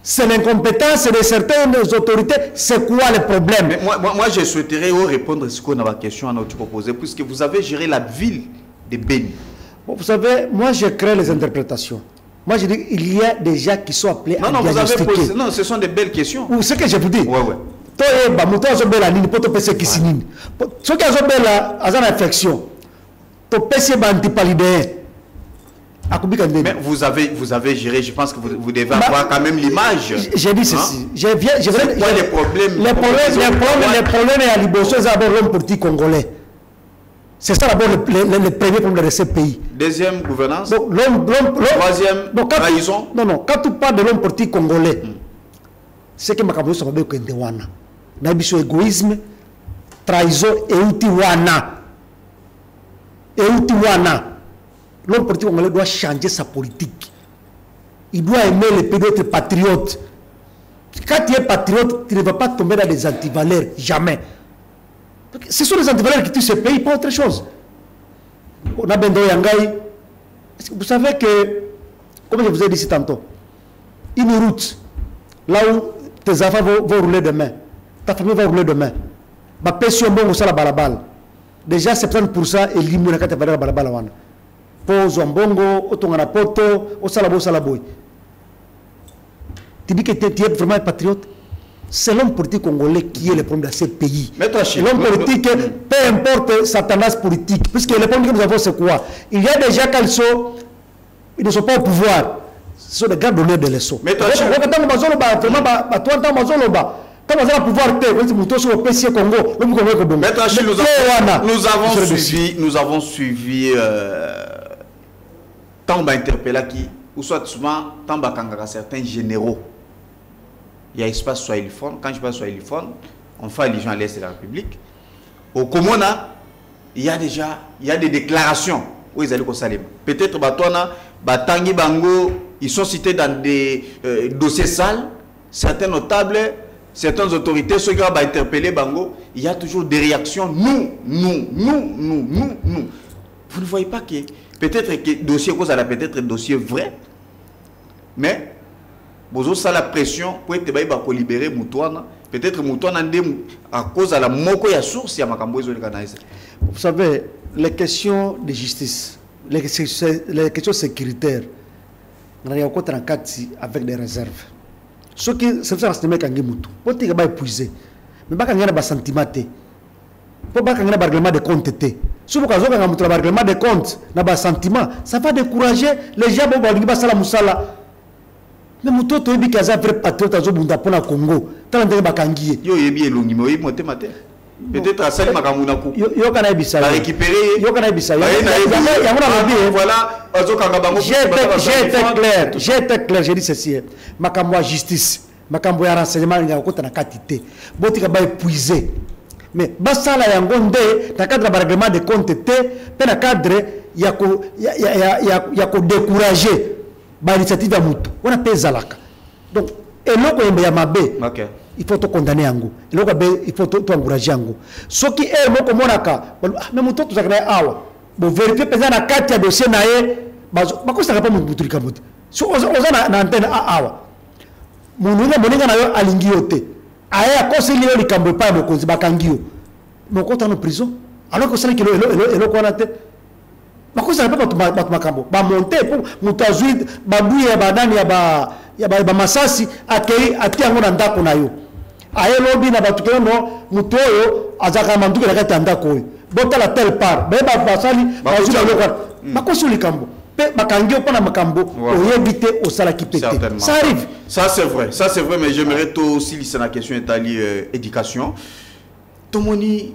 C'est l'incompétence de certaines autorités? C'est quoi le problème? Moi je souhaiterais répondre à ce qu'on a la question à notre proposé, puisque vous avez géré la ville de Beni. Bon, vous savez, moi je crée les interprétations. Moi je dis qu'il y a des gens qui sont appelés à diagnostiquer. Vous avez posé, non, ce sont des belles questions. Ou ce que je vous dis. Ouais, ouais. Ceux qui ont une infection, mais vous avez géré, je pense que vous devez avoir quand même l'image. J'ai dit ceci. C'est quoi les problèmes? Les problèmes est à Liboso, c'est d'abord l'homme politique congolais. C'est ça d'abord le premier problème de ce pays. Deuxième, gouvernance. Troisième, trahison. Non, quand tu parles de l'homme politique congolais, c'est que Makabou ça va bien que Ndewana. Nabiso égoïsme, trahison et utiwana. L'homme politique congolais doit changer sa politique. Il doit aimer les pays d'être patriotes. Quand tu es patriote, tu ne vas pas tomber dans des antivaleurs, jamais. Ce sont les antivaleurs qui tuent ce pays, pas autre chose. On a Bendo Yangai. Vous savez que, comme je vous ai dit ici tantôt, une route, là où tes enfants vont rouler demain, ta famille va rouler demain, ma pension bon au balabal. Déjà 70% est limité quand tu vas dans la balabal. Pose en bongo, au tongana poto, au salaboy. Tu dis que tu es vraiment un patriote. C'est l'homme politique congolais qui est le problème de ce pays. L'homme politique, peu importe sa tendance politique, puisque le problème que nous avons, c'est quoi? Il y a déjà quand ils ne sont pas au pouvoir. Ce sont des gars d'honneur de l'ESO. Mais toi, tu as nous avons suivi tant d'interpellats qui, ou soit souvent, tant de certains généraux. Il y a espace Swahiliphone. Quand je parle Swahiliphone, on fait allusion à l'Est de la République. Au Komona, il y a des déclarations où ils allaient au Salem. Peut-être Batangi Bango, ils sont cités dans des dossiers sales. Certains notables, certaines autorités, ceux qui ont interpellé Bango, il y a toujours des réactions. Nous. Vous ne voyez pas que peut-être que le dossier cause à peut-être un dossier vrai, mais vous ça la pression pour être libérer Moutouana. Peut-être Moutouana à cause de la moko ya source ya makambo ezo lekanaise. Vous savez, les questions de justice, les questions sécuritaires, on a encore avec des réserves. Ce qui c'est ça c'est mec kangi mutu. Pour te ba épuiser. Mais ba kangana ba sentimenté. Pour ba kangana ba règlement de compte té. Si vous avez un règlement de compte, na ba sentiment, ça va décourager les gens bon ba sala musala. Mais muto to yebi kaza vrai patriote azo bunda pona Congo. Tala ndenge bakangiye. Yo yebi elongi mo yebi motemate. Peut-être à celle makamuna ku. Yo kana ebisa. Ba récupérer. Yo kana ebisa. Voilà, azo kanga bango. J'ai été clair, j'ai dit ceci. Makamwa justice, makambo ya renseignement nga ko tana katité. Botika ba épuiser. Mais basala yango nde na cadre de règlement de compte té, pe na cadre ya ko décourager. L'initiative à Moutou, on a payé Zalaka. Donc, et l'autre est Yamabe, il faut te condamner en go. Et l'autre il faut te encourager en go. Ce qui est le mot Monaka, mais Moutou, tu as gagné awa. Bon, vérifier pesant la carte de dossier naé, bah, quoi ça va pas Moutou Kamout. Si on a antenne à awa, Mounouga Moninga na alingiote. Aye a conseillé le Kambo pas mon conseil Bakangio. Mon compte en prison. Alors que c'est le qu'on a été. Pourquoi ça ne peut pas makambo ba monter pour mutazui babuye ya badani ya ba masasi akei atiango na ndako na yo aye lobi na batu keno mutoyo azaka manduke na kati ndako yo bota la telle part ba basali bazuna lokwa bakosi likambo pe bakangio pana makambo oyebite au sala kipete ça arrive. Ça c'est vrai mais j'aimerais aussi lisser la question Italie éducation tomoni.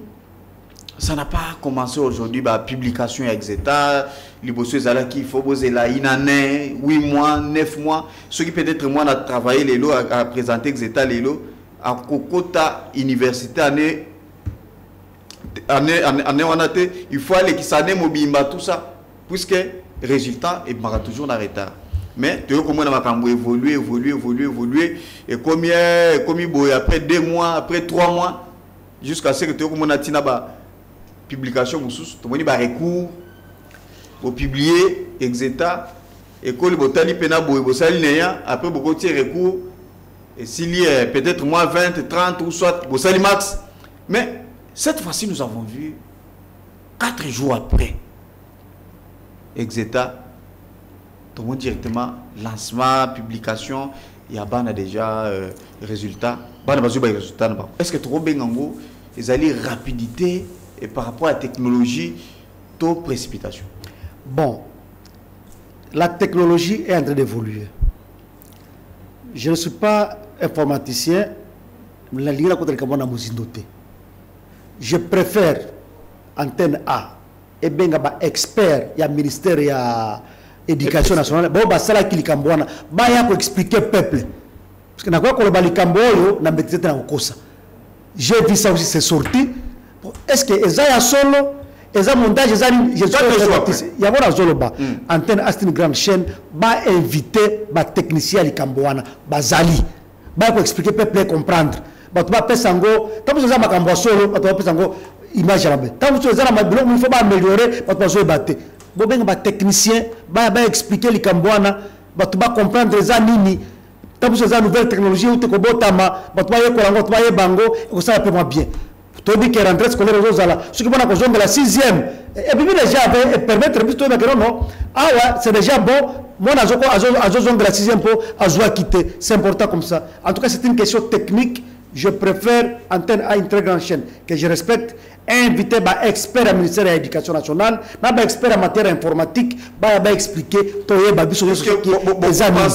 Ça n'a pas commencé aujourd'hui, la publication avec les bosses qui faut poser là, une année, 8 mois, 9 mois. Ceux qui peut-être moi a travaillé les lots, à présenter Xeta les lots, à Kokota Université année, il faut aller qui s'année mobimba tout ça, puisque résultat est toujours en retard. Mais tu vois comment on a évolué, et combien après 2 mois, après 3 mois, jusqu'à ce que tu vois comment on a tinaba. Publication mususu tomoni ba recours au publier exeta école botali pena boye bosali neya après beaucoup de recours et s'il y a peut-être moins 20 30 ou soit bosali max mais cette fois-ci nous avons vu 4 jours après exeta tomoni directement lancement publication il y a bana déjà résultat bana bazu ba résultat est-ce que trop bengango ils allaient rapidité et par rapport à la technologie, taux précipitation. Bon, la technologie est en train d'évoluer. Je ne suis pas informaticien, mais la ligne contre le Cameroun a Mozindoté. Je préfère Antenne A et bien expert, il y a ministère, il y a éducation nationale. Bon, ça là qui le Cameroun, il y a pour expliquer au peuple. Parce que quand on a le Cameroun, on a mis ça dans le j'ai vu ça aussi, c'est sorti. Est-ce que Ezaya solo, Ezaya montage, il y a un Zoloba, Antenne, c'est une grande chaîne, va inviter les techniciens à Kamboana, Bazali. ba ko expliquer peuple comprendre bato ba pesa ngo tabu za makambo solo bato ba pesa ngo image rabe tabu za na mabilo il faut ba améliorer bato ba zo baté bo benga ba technicien ba expliquer likambwana bato ba comprendre za nini tabu za nouvelle technologie ou te ko botama bato ba yekola ngo bato ba yebango ko ça peut bien to dit que rentrée scolaire aux zala ce qui bona ko zonga la 6e et puis déjà permettre plutôt que non ah ouais c'est déjà bon moi azo zonga la 6e pour azo quitter c'est important comme ça en tout cas c'est une question technique je préfère antenne à une très grande chaîne que je respecte inviter ba expert à ministère de l'éducation nationale na ba expert en matière informatique ba expliquer to ye ba biso parce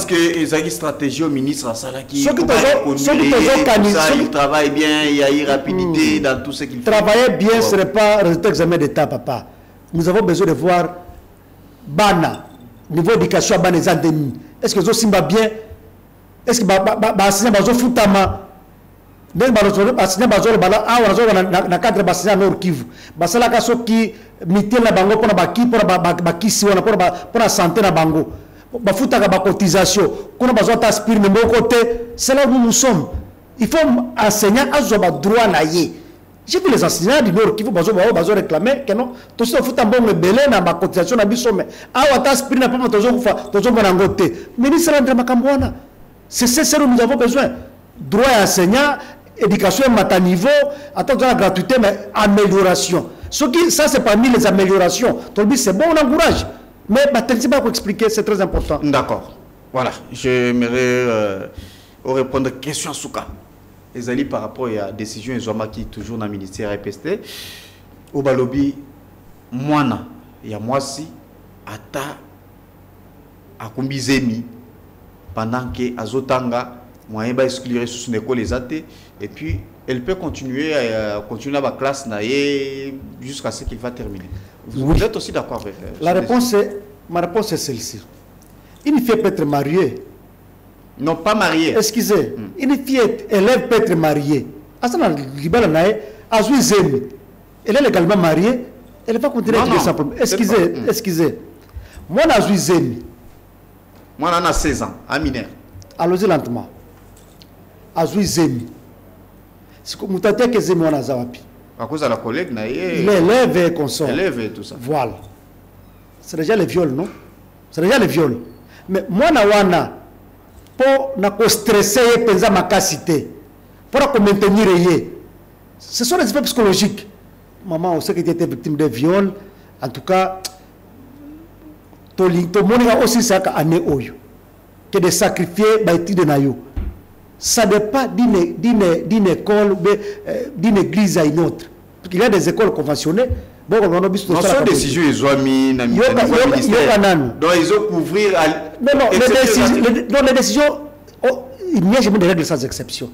que ezaki stratégie au ministre à ça qui il travaille bien il y a une rapidité dans tout ce qu'il fait travailler bien ce n'est pas résultat examen d'état papa nous avons besoin de voir bana niveau éducation bana ezandeni est-ce que zo simba bien est-ce que ba asina bazo futama ndenge basina bazolo bala awa nazo na cadre basina Nord Kivu basala ka soki mitel na bango pona baki pona bakisi wana pona santé na bango bafutaka ba cotisation kuna bazo ta aspire de mon côté c'est là où nous sommes il faut enseignant azo ba droit na ye j'ai vu les enseignants du Nord Kivu bazo réclamer que non to se futa mbongo belé na ba cotisation na biso mais awa ta aspire na pona tozo bona ngote ministre André Makambwana c'est ce dont nous avons besoin droit enseignant éducation à niveau, attends la gratuité, mais amélioration. Ça, c'est parmi les améliorations. C'est bon, on encourage. Mais je pas expliquer, c'est très important. D'accord. Voilà. J'aimerais répondre à la question à Souka. Les par rapport à la décision qui est toujours dans le ministère EPST. Au Balobi, moi, il y a moi aussi, Ata, Akumbizemi, pendant que Azotanga, moi, je vais exclure sous une école les athées. Et puis, elle peut continuer à la classe jusqu'à ce qu'il va terminer. Vous êtes aussi d'accord avec ma réponse est celle-ci. Une fille peut être mariée. Non, pas mariée. Excusez. Une fille élève peut être mariée. Elle est légalement mariée. Elle va continuer à étudier sans problème. Excusez. Moi, je suis moi, on a 16 ans, à mineur. Allons-y lentement. Azouizemi. C'est comme Moutate que Zemi wana zawapi. À cause de la collègue, l'élève et consort. L'élève et tout ça. Voilà. C'est déjà les viols, non? C'est déjà les viols. Mais moi, wana, pour ne stresser, penser ma capacité, pour maintenir, ce sont des effets psychologiques. Maman, on sait que tu étais victime de viol. En tout cas, tout le monde a aussi ça que de sacrifier l'étude de Nayo. Ça ne dépend pas d'une école, d'une église à une autre. Parce qu'il y a des écoles conventionnées. Bon, on a visto ça. Non, décision ils ont mis dans le ministère. Donc ils ont couvrir. Non, les décisions, il n'y a jamais de règles sans exception.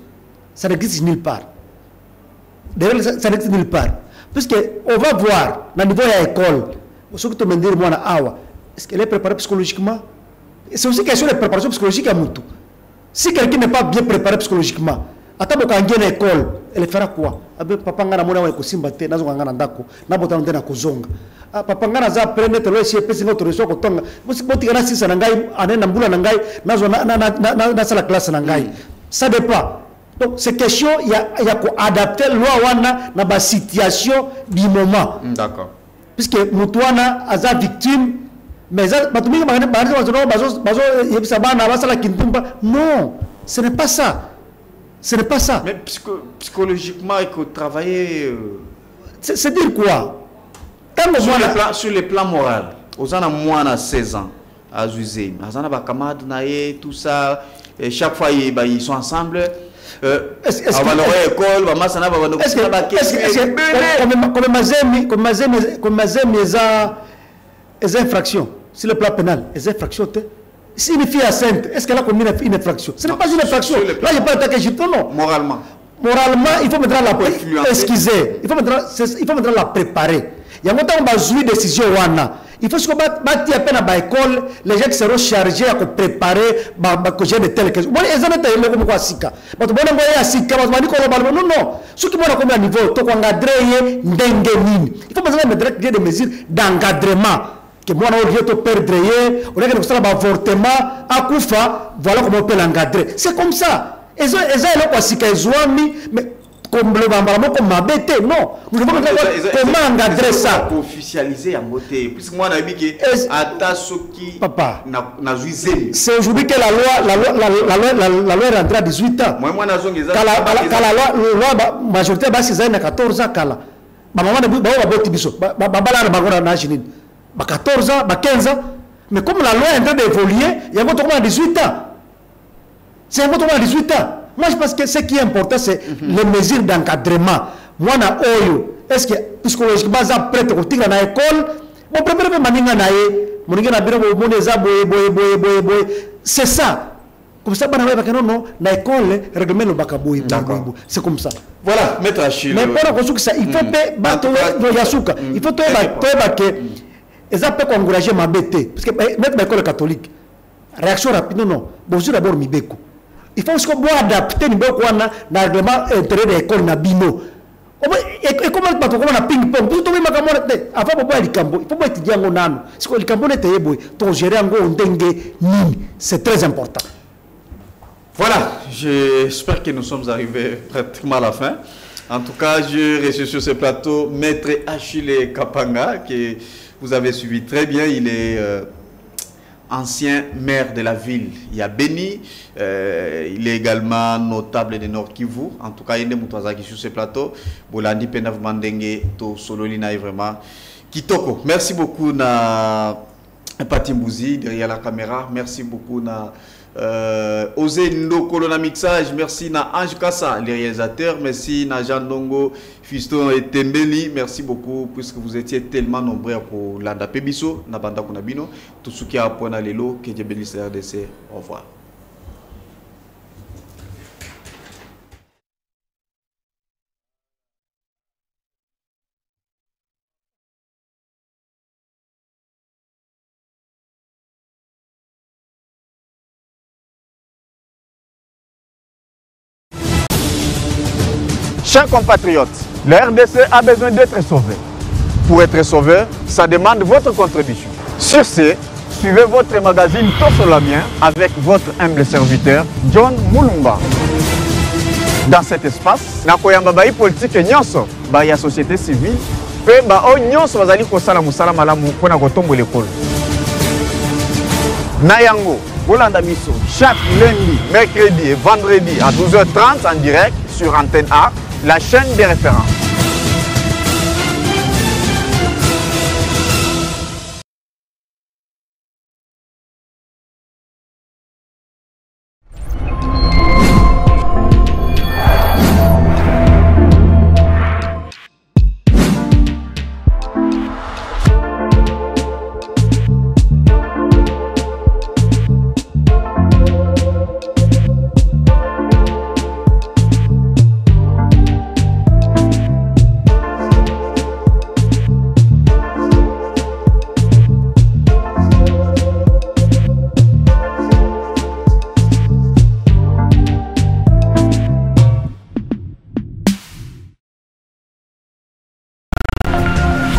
Ça n'existe nulle part. Des règles, ça n'existe nulle part. Puisqu'on va voir, dans le niveau de l'école, ce que tu me dis, moi, est-ce qu'elle est préparée psychologiquement? C'est aussi une question de préparation psychologique à Moutou. Si quelqu'un n'est pas bien préparé psychologiquement, attends quand il y a une école, elle fera quoi? Papa ngana mona wa kusimbate nazo ngana ndako na botana ndena kozonga. Papa ngana za prendre telo esi pesi ngo toreso ko tonga. Musi boti kana sisa na ngai anena mbula na ngai nazo na sala classe na ngai. Ça dépend. Donc c'est question il y a ko adapter loi wana na ba situation du moment. D'accord. Puisque mutwana aza victime mais non, ce n'est pas ça. Ce n'est pas ça. Mais psychologiquement, il faut travailler. C'est dire quoi? Sur le plan moral, aux ans moins à 16 ans, à Zuzé, à Zanaba Kamad, Naé, tout ça, et chaque fois ils sont ensemble. Est-ce que infractions sur le plan pénal, les infractions, si une fille enceinte, est-ce qu'elle a commis une infraction? Ce n'est pas une infraction. Là, je ne pas attaquer Egypte, non. Moralement, il faut mettre la préparer. Excusez, il faut mettre la préparer. Il y a longtemps qu'on va jouer décision. Il faut que bâtir à peine à l'école, les gens qui seront chargés à préparer que j'ai de telles questions. Moi, ils ont été élevés comme quoi Sika. Mais tu vois, Sika, non, non. Ceux qui vont à niveau, tu vas encadrer Ndengenine. Il faut mettre des mesures d'encadrement. Que moi, on vient te perdre, on a que ça avortement, à Koufa, voilà comment on peut l'encadrer. C'est comme ça. Ils ont quoi si qu'ils ont mis, mais comme le bambara, comme ma bête, non. Nous devons comment encadrer ça. Officialiser à moté. Puisque moi, on a dit que Atasoki papa, n'a joué. c'est aujourd'hui que la loi est rentrée à 18 ans. Moi, la loi majorité c'est 14 ans. Maman ne peut pas botter biso. Babala na 14 ans, 15 ans. Mais comme la loi est en train d'évoluer, il y a un 18 ans. C'est un 18 ans. Moi, je pense que ce qui est important, c'est les mesures d'encadrement. Moi, na oyo, est-ce que, psychologiquement, ça prête au tigre dans l'école, bon, préparer maninga na ye, moninga na biro, moneza boye. C'est ça. Comme ça, non, na école, règlement le bakaboy. C'est comme ça. Voilà, maître Achille. Mais pour ça, il faut que Yasuka, il faut que ils ont encouragé ma bête. Parce que mettre l'école catholique, réaction rapide, non. Bonjour d'abord, Mibeko. Il faut aussi adapter Mibeko dans le règlement intérieur de l'école Nabino. Et comment on a ping-pong? Tout le monde a fait un cambo. Il faut pas étudier en nano. Si le cambo est éboui, ton gérer en dengue, c'est très important. Voilà, j'espère que nous sommes arrivés pratiquement à la fin. En tout cas, je reçois sur ce plateau Maître Achille Kapanga, que vous avez suivi très bien. Il est ancien maire de la ville. Il y a Béni. Il est également notable de Nord Kivu. En tout cas, il y a des sur ce plateau. Bolandi Penav Mandenge, to Sololina est vraiment Kitoko. Merci beaucoup na Patimbouzi derrière la caméra. Merci beaucoup na Osé Ndokolo na mixage. Merci na Ange Kassa, les réalisateurs. Merci na Jean Dongo, Fiston et Tembeli. Merci beaucoup puisque vous étiez tellement nombreux pour Landa Pebiso, na Banda Kunabino. Tout ce qui a point à l'élo, que Dieu bénisse la RDC. Au revoir. Chers compatriotes, la RDC a besoin d'être sauvée. Pour être sauvé, ça demande votre contribution. Sur ce, suivez votre magazine Tosolamien avec votre humble serviteur, John Moulumba. Dans cet espace, nakoyamba bayi politique nyonso, bayi société civile, pe ba o nyonso bazali kosala musala malamu pona kotombo l'école. Nayango, Bolanda Miso, chaque lundi, mercredi et vendredi à 12h30 en direct sur Antenne A, la chaîne des références.